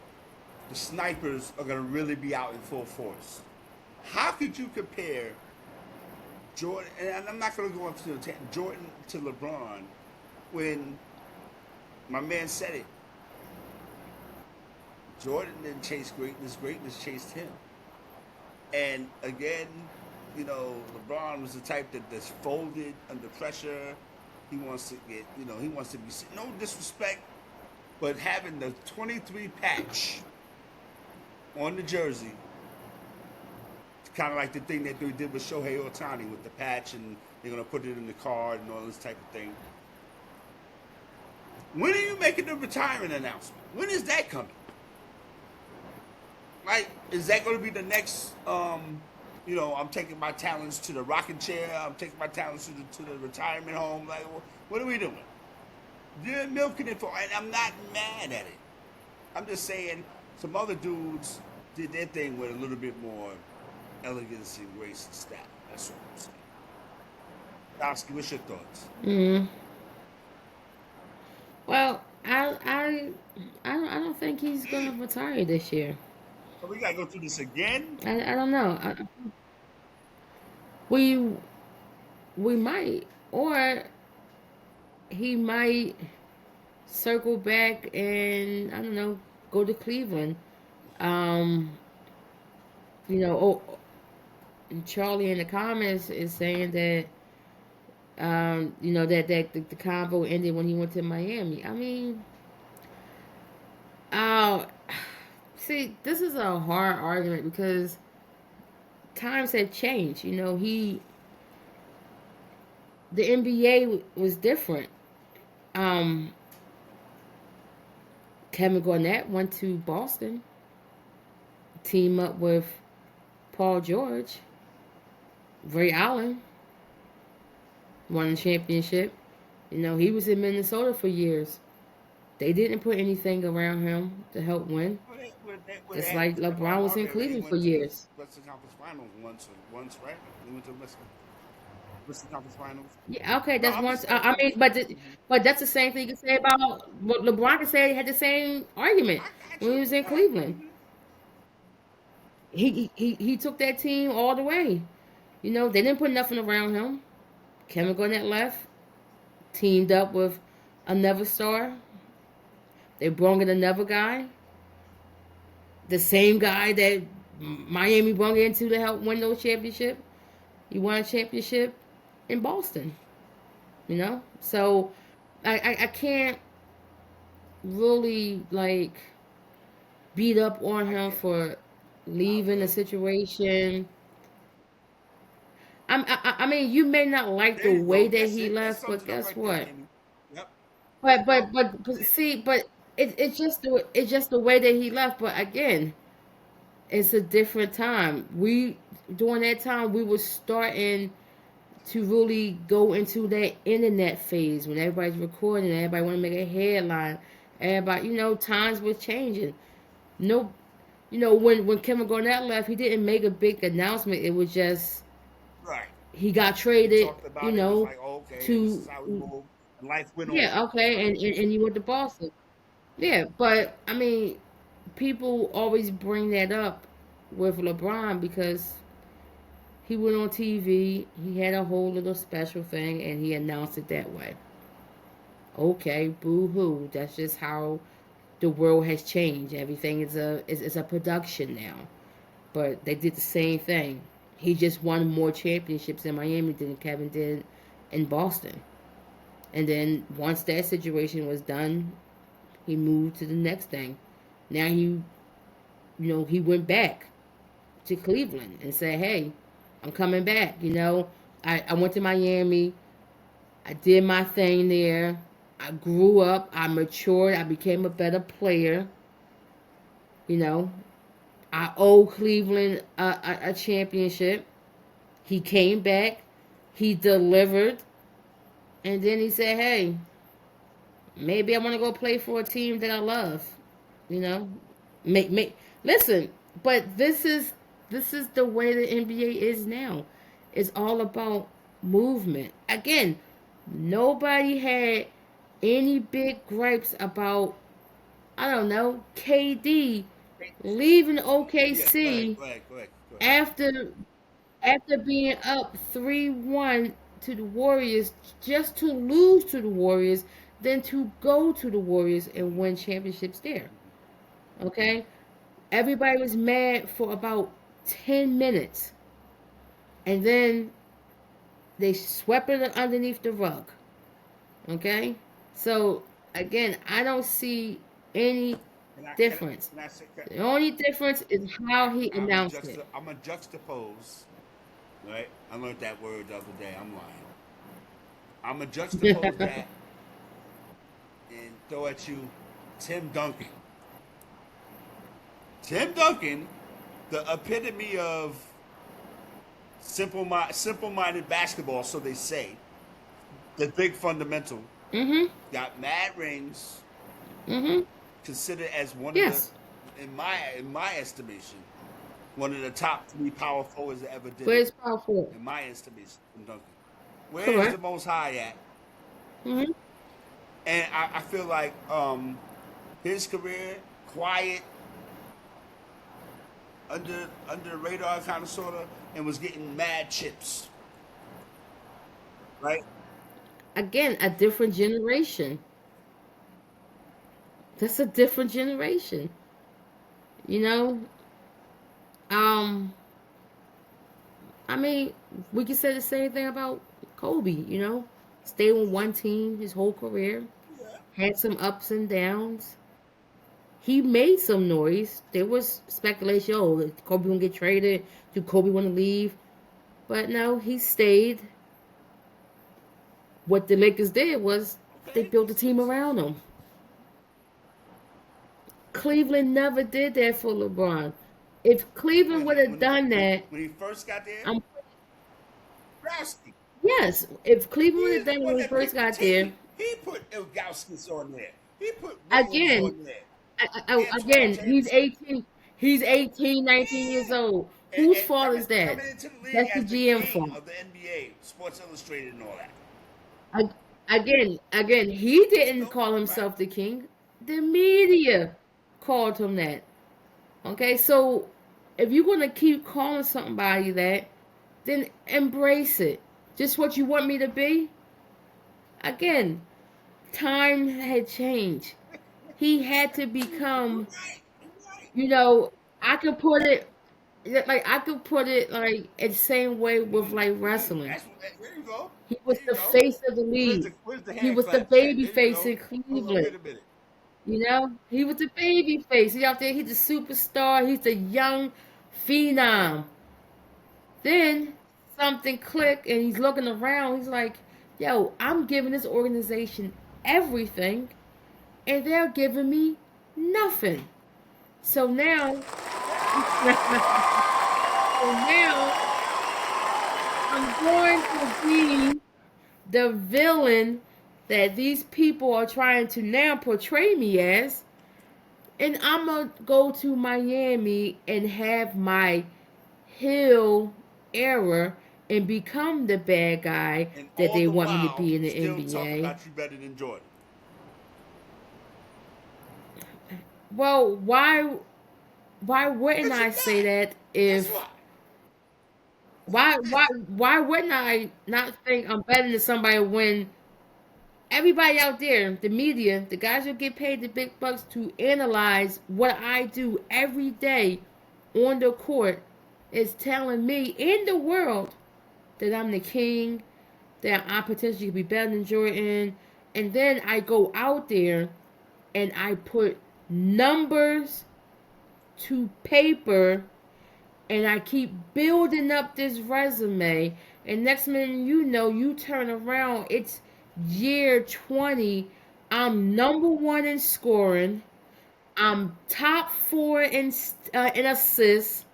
the snipers are gonna really be out in full force. How could you compare Jordan? And I'm not gonna go into Jordan to LeBron when my man said it. Jordan didn't chase greatness; greatness chased him. And again, LeBron was the type that's folded under pressure. He wants to get, he wants to be, no disrespect, but having the 23 patch on the jersey, kind of like the thing that they did with Shohei Ohtani with the patch, and they're going to put it in the card and all this type of thing. When are you making the retirement announcement? When is that coming? Like, is that going to be the next? I'm taking my talents to the rocking chair. I'm taking my talents to the retirement home. Like, what are we doing? You're milking it for, and I'm not mad at it. I'm just saying some other dudes did their thing with a little bit more elegance and grace and style. That's what I'm saying. Oski, what's your thoughts? Mm. Well, I don't think he's gonna retire this year. So we gotta go through this again. I don't know. We we might, or he might circle back and I don't know, go to Cleveland. Um, Charlie in the comments is saying that that the convo ended when he went to Miami. I mean, uh, see, this is a hard argument because times have changed. The NBA was different. Um, Kevin Garnett went to Boston, team up with Paul George. Ray Allen won the championship. He was in Minnesota for years. They didn't put anything around him to help win. Just like LeBron was in Cleveland for years. Western Conference Finals once, right? They went to Western Conference Finals. Yeah, okay, No, that's I'm one. just I saying. mean, but that's the same thing you can say about what LeBron could say. He had the same argument I got when he you. was in All right. Cleveland. He took that team all the way. They didn't put nothing around him. Kevin Garnett left, teamed up with another star. They brought in another guy, the same guy that Miami brought into to help win those championship. He won a championship in Boston. So I can't really like beat up on I him get it. for I'll leaving the go. situation. I mean, you may not like There the you way go. that That's he it. That left, sums but it up guess right there, what? Kenny. Yep. But see, but it's just the way that he left. But again, it's a different time. We during that time we were starting to really go into that internet phase when everybody's recording, everybody want to make a headline. Everybody, times were changing. No, when Kevin Garnett left, he didn't make a big announcement. It was just Right. he got He traded, talked about it. It was like, oh, okay, this is to how we move, and life went on. yeah, okay, and you went to Boston. Yeah, but I mean, people always bring that up with LeBron because he went on TV, he had a whole little special thing, and he announced it that way. Okay, boo hoo. That's just how the world has changed. Everything is a production now. But they did the same thing. He just won more championships in Miami than Kevin did in Boston. And then once that situation was done, he moved to the next thing. Now he went back to Cleveland and said, "Hey, I'm coming back." I went to Miami. I did my thing there. I grew up. I matured. I became a better player. You know, I owe Cleveland a championship. He came back. He delivered. And then he said, "Hey, maybe I want to go play for a team that I love." You know, listen. But this is the way the NBA is now. It's all about movement. Again, nobody had any big gripes about, I don't know, KD leaving Yeah, go ahead, OKC go ahead, go ahead, go ahead. after being up 3-1 to the Warriors, just to lose to the Warriors, then to go to the Warriors and win championships there. Okay? Everybody was mad for about 10 minutes. And then they swept it underneath the rug. Okay? So, again, I don't see any Can I can difference. can I say The only difference is how he announced it. I'm a juxtapose, right? I learned that word the other day. I'm lying. I'm a juxtapose that and throw at you Tim Duncan. Tim Duncan, the epitome of simple-minded basketball, so they say. The big fundamental. Mm-hmm. Got mad rings. Mm-hmm. Considered as one of the, Yes. in my estimation, one of the top 3 power forwards that ever did it. Where's power forward? In my estimation, Tim Duncan. Where is the Correct. most high at? Mm-hmm. And I feel like his career, quiet, under the radar kind of sorta, and was getting mad chips, right? Again, a different generation. That's a different generation. You know? Um, I mean, we could say the same thing about Kobe, you know? Stayed on one team his whole career, Yeah. had some ups and downs. He made some noise. There was speculation, oh, is Kobe gonna get traded? Do Kobe want to leave? But no, he stayed. What the Lakers did was they Okay. built a team around him. Cleveland never did that for LeBron. If Wait Cleveland a would minute. have done that, When he first got there, I'm Browski. yes. If Cleveland would He's have the done it one when he that first picked the got there, team. He put Ilgauskas on there. He put Williams again, on there. Antoine again, he's Jameson. 18. He's 18, 19 years Yeah. old. And, Whose and fault coming is that? coming into the league That's the as the GM king fault. of the NBA, Sports Illustrated, and all that. Again, he didn't No, call right? himself the king. The media called him that. Okay, so if you're gonna keep calling somebody that, then embrace it. Just what you want me to be. Again, time had changed. He had to You're become, right. You're right. you know, I could put it like I could put it like the same way with like wrestling. There you go. He was There you the go. face of the league. Where's the He hand was the claps at? baby There you face go. in Hold on, wait Cleveland. a minute. You know, he was the baby face. He out there. He's the superstar. He's the young phenom. Then something clicked, and he's looking around. He's like, "Yo, I'm giving this organization everything, and they're giving me nothing." So now, so now I'm going to be the villain that these people are trying to now portray me as, and I'm gonna go to Miami and have my heel era and become the bad guy And that all they the want me to while, be in the still talk NBA. about you better than Jordan. Well, why wouldn't It's a I say fact. that That's if why. why wouldn't I not think I'm better than somebody when everybody out there, the media, the guys who get paid the big bucks to analyze what I do every day on the court is telling me in the world that I'm the king, that I potentially could be better than Jordan. And then I go out there and I put numbers to paper and I keep building up this resume. And next minute you know, you turn around, it's year 20. I'm number one in scoring. I'm top four in assists.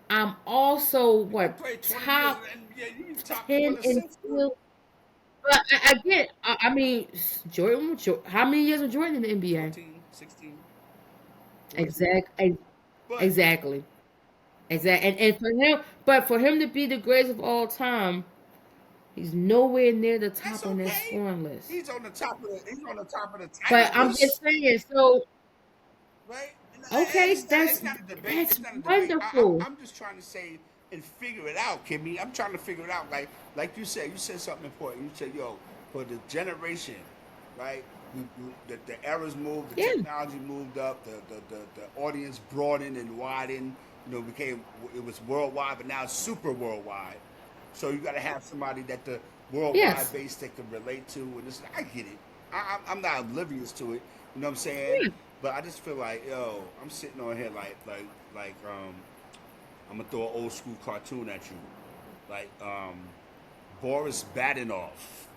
I'm also You what played 20 years in top the NBA. You top 4 10 in in assists too. steals. But again, I mean, how many years was Jordan in the NBA? 14, 16, 14. Exactly, But exactly, exactly. And for him, but for him to be the greatest of all time, he's nowhere near the that's top on that okay. scoring list. He's on the top of the But title I'm just list, saying, so right? And okay, it's not a debate. that's It's not a debate. wonderful. I'm just trying to say and figure it out, Kimmy. I'm trying to figure it out. Like you said something important. You said, yo, for the generation, right? The eras moved, the Yeah, technology moved up, the audience broadened and widened, became, it was worldwide, but now it's super worldwide. So you got to have somebody that the worldwide Yes. base that can relate to. And I get it. I'm not oblivious to it. You know what I'm saying? Yeah. But I just feel like, yo, I'm sitting on here like I'm gonna throw an old school cartoon at you, like Boris Badenoff.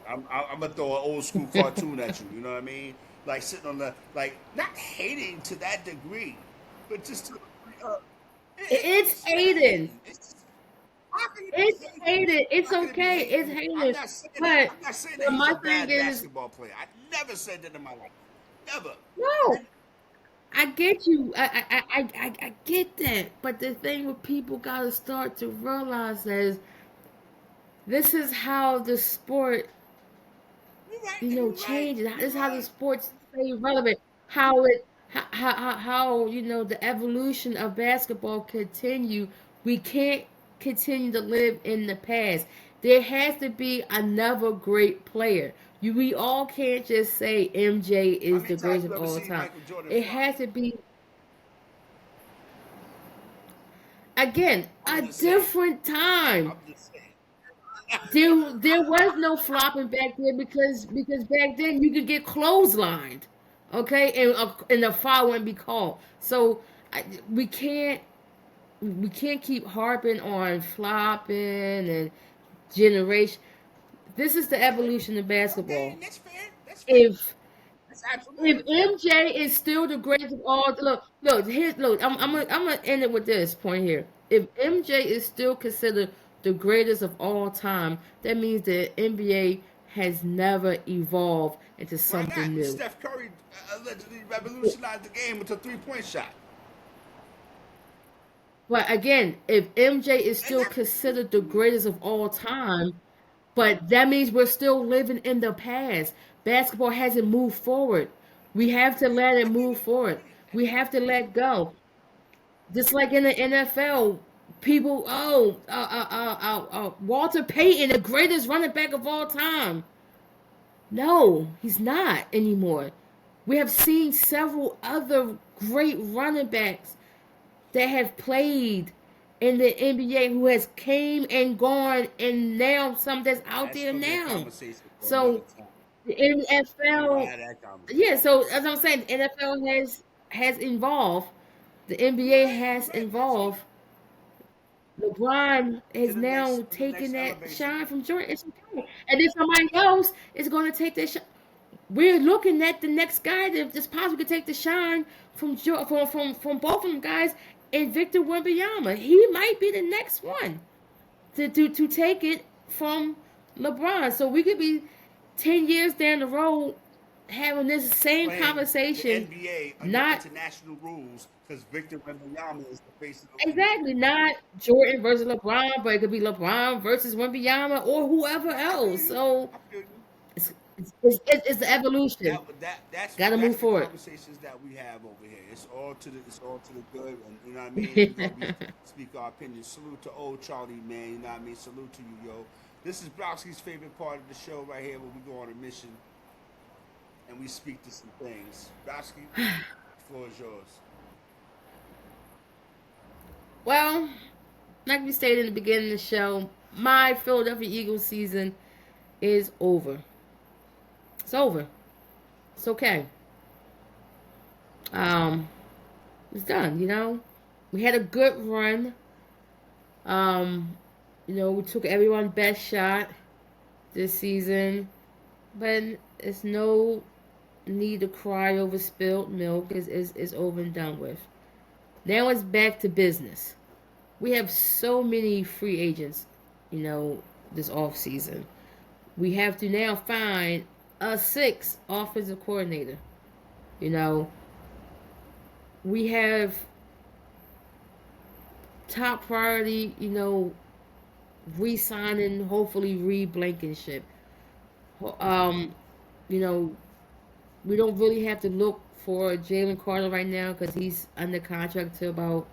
I'm gonna throw an old school cartoon at you. You know what I mean? Like sitting on the, like, not hating to that degree, but just to, It's it's hating. hating. It's just, how can it be It's hating? hating. It's How can it be okay. It's hating? hating. But I'm not saying that but he's my a thing bad is, basketball player. I never said that in my life. Never. no, I get you. I get that. But the thing with people gotta start to realize is this is how the sport, You're right, and you're right. changes. This You're is how the right. sports stay relevant. How it, how the evolution of basketball continue. We can't continue to live in the past. There has to be another great player. We all can't just say MJ How is many the times greatest you of ever all seen time. Michael Jordan It fly? has to be, again, I'm a just saying. different time. I'm just saying. There was no flopping back there because back then you could get clotheslined, okay, and the foul wouldn't be called. So I, we can't we can't keep harping on flopping and generation. This is the Okay. evolution of Okay, basketball. that's fair. That's fair. If That's if absolutely fair. MJ is still the greatest of all, look. I'm gonna end it with this point here. If MJ is still considered the greatest of all time, that means the NBA has never evolved into Why something not? new. Steph Curry allegedly revolutionized the game with a 3-point shot. But again, if MJ is And still that, considered the greatest of all time, but that means we're still living in the past. Basketball hasn't moved forward. We have to let it I get move it. I forward. get it. I We get it. have to let go. Just like in the NFL, people, Walter Payton, the greatest running back of all time. No, he's not anymore. We have seen several other great running backs that have played in the NBA who has came and gone, and now some that's out That's there going to be a now. conversation for another So time. the We're going to NFL, have that conversation. yeah. So as I'm saying, the NFL has evolved. The You're NBA right. You're has right, Maxie. evolved. LeBron To has the next, now to the taken next that elevation. shine from Jordan. It's okay. And then somebody else is going to take that shine. We're looking at the next guy that just possibly could take the shine from both of them guys, and Victor Wembanyama. He might be the next one to take it from LeBron. So we could be 10 years down the road having this same Playing the conversation. NBA under Not international rules because Victor Wembanyama is the face of the league. exactly, not Jordan versus LeBron, but it could be LeBron versus Wembanyama or whoever I feel else. you. So I feel you. it's the evolution. That's Got to move that's the forward. conversations that we have over here. It's all to the good, and you know what I mean. We gonna be speak our opinion. Salute to old Charlie, man. You know what I mean. Salute to you, yo. This is Browski's favorite part of the show right here, where we go on a mission and we speak to some things. Browski, the floor is yours. Well, like we stated in the beginning of the show, my Philadelphia Eagles season is over. It's over. It's okay. Um, it's done. We had a good run. Um, we took everyone's best shot this season, but it's no need to cry over spilled milk. Is over and done with. Now it's back to business. We have so many free agents, this off season. We have to now find a sixth offensive coordinator. You know, we have top priority, re-signing, hopefully re-Blankenship. Um, you know, we don't really have to look for Jalen Carter right now because he's under contract till about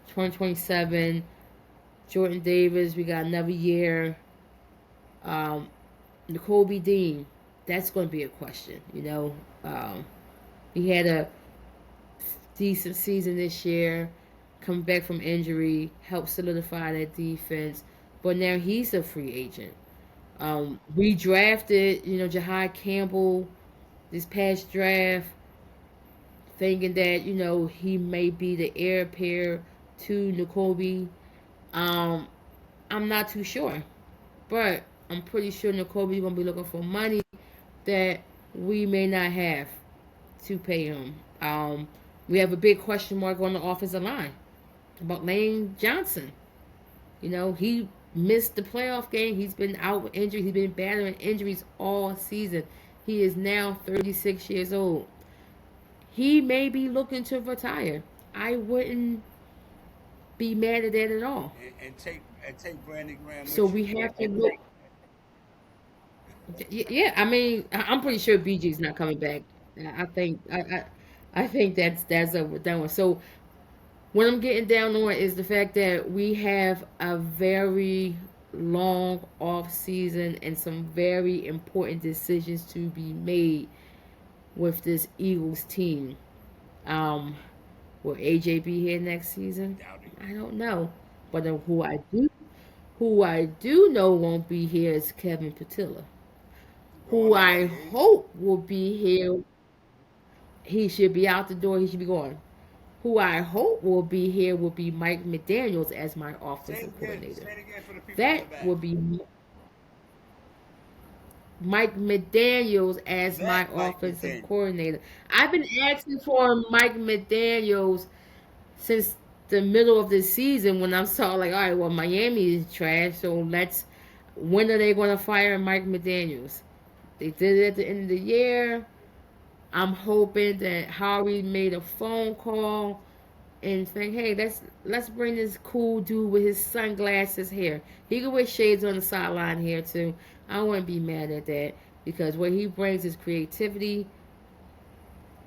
2027. Jordan Davis, we got another year. Um, Nicole B. Dean, that's going to be a question. He had a decent season this year, coming back from injury, helped solidify that defense. But now he's a free agent. We drafted, Jahai Campbell this past draft, thinking that, he may be the heir apparent to N'Kobe. Um, I'm not too sure, but I'm pretty sure N'Kobe's going to be looking for money that we may not have to pay him. We have a big question mark on the offensive line about Lane Johnson. He missed the playoff game. He's been out with injury. He's been battling injuries all season. He is now 36 years old. He may be looking to retire. I wouldn't be mad at that at all. And take Brandon Graham So with you. we have to look. Yeah, I mean, I'm pretty sure BG's not coming back. I think that's a done one. So what I'm getting down on is the fact that we have a very long off season and some very important decisions to be made with this Eagles team. Um, will AJ be here next season? Doubt it. I don't know, but who I do know won't be here is Kevin Patilla, who Gone I already, ain't he? hope will be here. He should be out the door. He should be going. Who I hope will be here will be Mike McDaniels as my Say it offensive again. coordinator. Say it again for the people in the That back. will be Mike McDaniels as my That Mike offensive McDaniel. coordinator. I've been asking for Mike McDaniels since the middle of the season when I saw like, all right, well, Miami is trash, so when are they going to fire Mike McDaniels? They did it at the end of the year. I'm hoping that Howie made a phone call and think, hey, let's bring this cool dude with his sunglasses here. He can wear shades on the sideline here too. I wouldn't be mad at that because what he brings is creativity,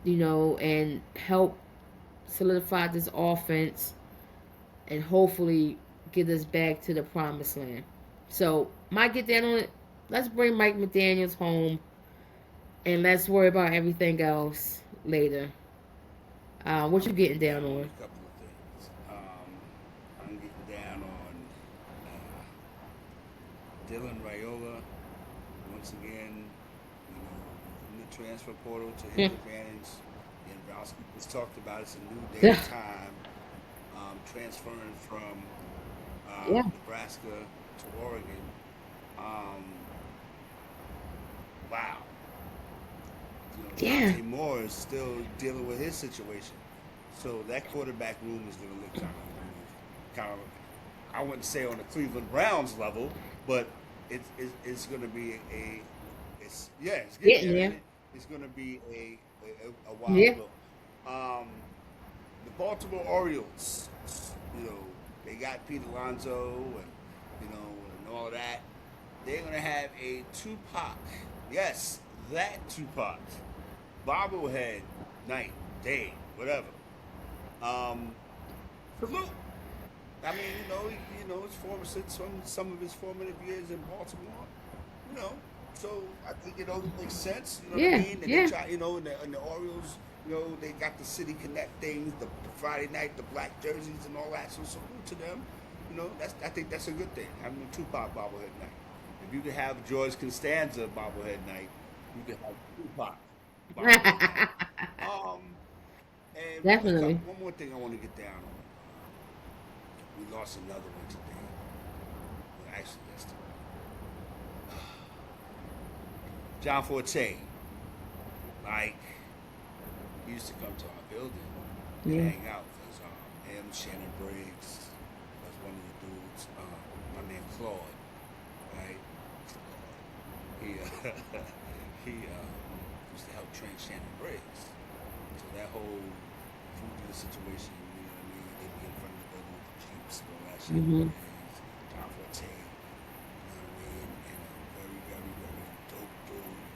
and help solidify this offense and hopefully get us back to the promised land. So, might get down on it. Let's bring Mike McDaniels home and let's worry about everything else later. What you I'm getting getting down down on on? a couple of things. I'm getting down on Dylan Raiola once again. From the transfer portal to his Hmm. advantage. And Browski just talked about it's a new day and time. Transferring from Yeah. Nebraska to Oregon. Um, wow. Yeah. Dante Moore is still dealing with his situation. So that quarterback room is going to look kind of, I wouldn't say on the Cleveland Browns level, but it's going to be it's getting Getting there, ain't there. it? It's going to be a wild Yeah. look. The Baltimore Orioles, they got Pete Alonso and all of that. They're going to have a Tupac, yes, that Tupac, bobblehead night, day, whatever. Salute. I mean, his some of his formative years in Baltimore, you know. So I think it makes sense. You know what I Yeah. mean? And they Yeah. try, and the Orioles, they got the City Connect things, the Friday night, the black jerseys, and all that. So salute to them. I think that's a good thing. Having a Tupac bobblehead night. If you could have George Costanza bobblehead night, you could have Tupac bobblehead night. Um, and Definitely. one more thing I want to get down on. We lost another one today. Well, actually, yesterday. John Forte. Like, he used to come to our building and Yeah. hang out. Because him, Shannon Briggs, was one of the dudes. My man Claude, right? He he used to help train Shannon Briggs. So that whole food situation, you know what I mean? They'd be in front of the building with the Jeeps, all that Shannon Mhm. Briggs, John Forte, you know what I mean? And a very, very, very dope dude.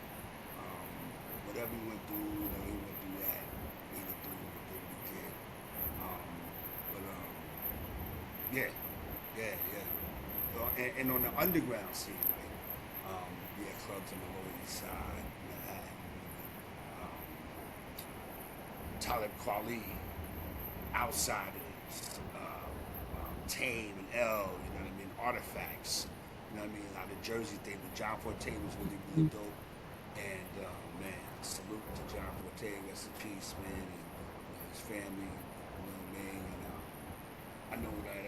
Um, whatever he went through, he went through that. Made it through what he did. Um, but yeah, yeah. And on the underground scene, like, we had clubs on the Lower East Side, Manhattan, Talib Kweli outside of it. Tame and L, you know what I mean, artifacts, you know what I mean, how the Jersey thing with John Forte was really, really dope. And man, salute to John Forte, rest in peace, man, and his family, you know what I mean. And I know that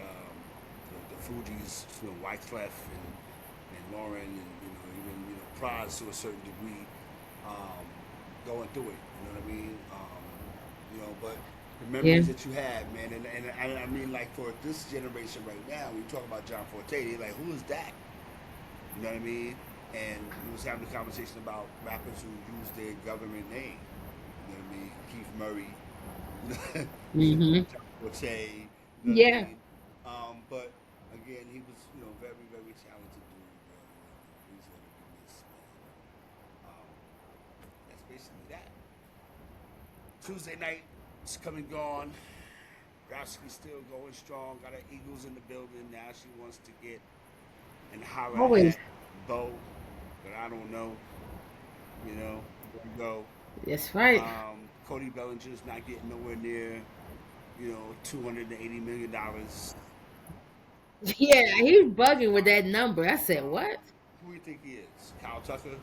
the Fugees, you know, Wyclef and Lauren, and even Prize to a certain degree, um, going through it. You know what I mean? But the Yeah. memories that you have, man, and I mean, like for this generation right now, we talk about John Forte, they're like, who is that? You know what I mean? And we was having a conversation about rappers who use their government name. You know what I mean? Keith Murray, Hmm. John Forte. You know what I Yeah. mean? But again, he was very very talented dude, bro. And he's gonna be missed, man. That's basically that. Tuesday night is come and gone. Growski's still going strong. Got her Eagles in the building now. She wants to get and holler Always. at Bo, but I don't know. There you go. That's right. Cody Bellinger's not getting nowhere near, $280 million. Yeah, he was bugging with that number. I said, Um, what? who do you think he is? Kyle Tucker?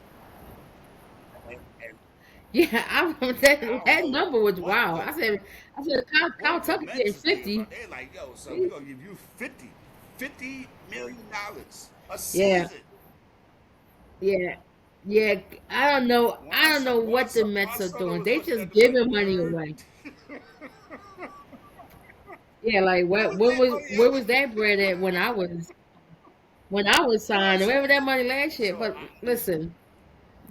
And Yeah, I don't that know number was what wild. the I said, Kyle what the Tucker getting Mets is thinking 50. about. They're like, yo, son, we're He- gonna give you $50 million a Yeah, season. yeah, yeah. I don't know. I don't know Juan what the Mets are Soto doing. was They looking just at him like, giving money word. away. Yeah, like Where what? was that money Where was at? that bread at when I was signed? Last Where was year. that money last year? So But listen, listen,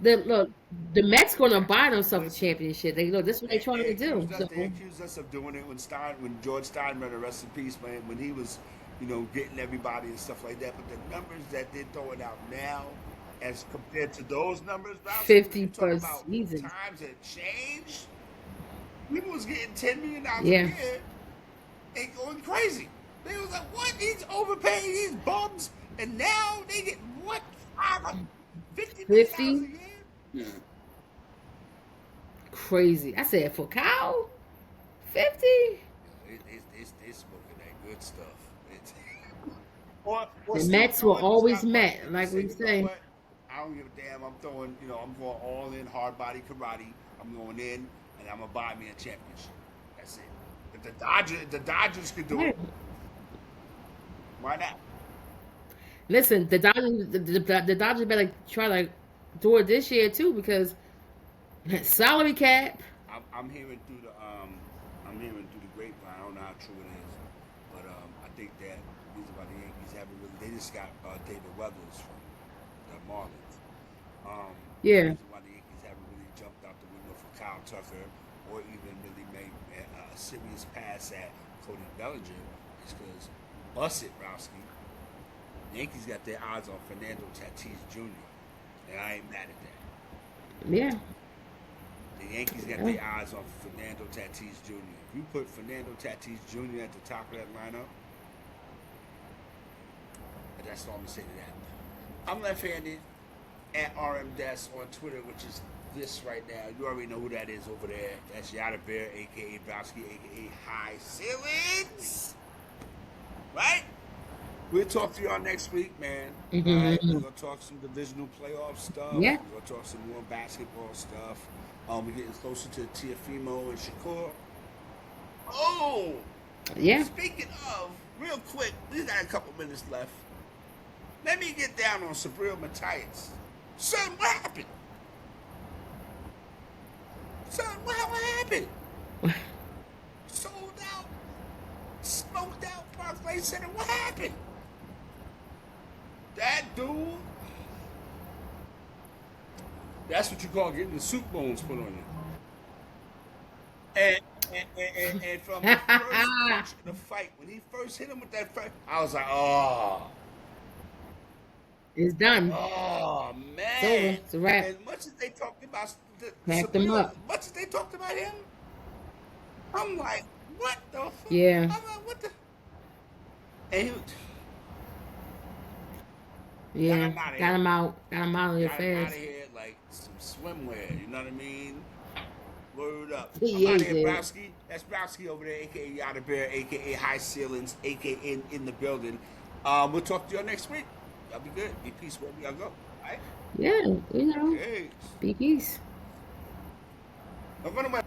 the Mets gonna buy themselves a listen. championship. They look. This is what they're trying They to do. accused us. So They accused us of doing it when George Steinbrenner, rest in peace, man, when he was, getting everybody and stuff like that. But the numbers that they're throwing out now, as compared to those numbers, Ralston, when 50 you talk per about season. times that changed, people was getting $10 million a Yeah. year and going crazy. They was like, what? He's overpaying these bums, and now they get what? $50 million 50? a year? Crazy. I said for Kyle, 50? It's smoking that good stuff. It's or The still Mets were throwing always shot met, busted and like say, we you know say. what? I don't give a damn. I'm throwing, I'm going all in hard body karate. I'm going in and I'm gonna buy me a championship. That's it. If the Dodgers could do Hey, it, why not? listen, the Dodgers better try to do it this year too because salary cap. I'm hearing through the grapevine. I don't know how true it is, but I think that the reason why the Yankees haven't really they just got David Weathers from the Marlins. The Yeah. reason why the Yankees haven't really jumped out the window for Kyle Tucker or even really made a serious pass at Cody Bellinger is because bust it, Rowski. The Yankees got their eyes on Fernando Tatis Jr. and I ain't mad at that. Yeah. The Yankees got Yeah. their eyes on Fernando Tatis Jr. If you put Fernando Tatis Jr. at the top of that lineup, that's all I'm gonna say to that. I'm left-handed at RM Des on Twitter, which is this right now. You already know who that is over there. That's Yada Bear, aka Browski, aka High Ceilings. Right? We'll talk to y'all next week, man. All right, we're Hmm. gonna talk some divisional playoff stuff. Yeah. We're gonna talk some more basketball stuff. We're getting closer to Tiafimo and Shakur. Oh, Yeah. speaking of, real quick, we got a couple minutes left. Let me get down on Sabril Matthias. Son, what happened? Son, what happened? Sold out, smoked out Barclays Center. What happened? That dude, that's what you call getting the soup bones put on you. And and from the first punch in the fight, when he first hit him with that first, I was like, It's done. oh It's over. man. It's a wrap. As much as they talked about Pack them Sabrina, up. as much as they talked about him, I'm like, what the fuck? Yeah. I'm like, what the? And he got Yeah. him out of Got here. him out. Got him out of here Got him out of fast. here like some swimwear. You know what I mean? Word up. I'm Yeah, out he of here, did. Browski. That's Browski over there, aka Yada Bear, aka High Ceilings, aka in the building. We'll talk to y'all next week. Y'all be good. Be peace wherever y'all go. All right? Yeah, you know, Peace. be peace. I'm running my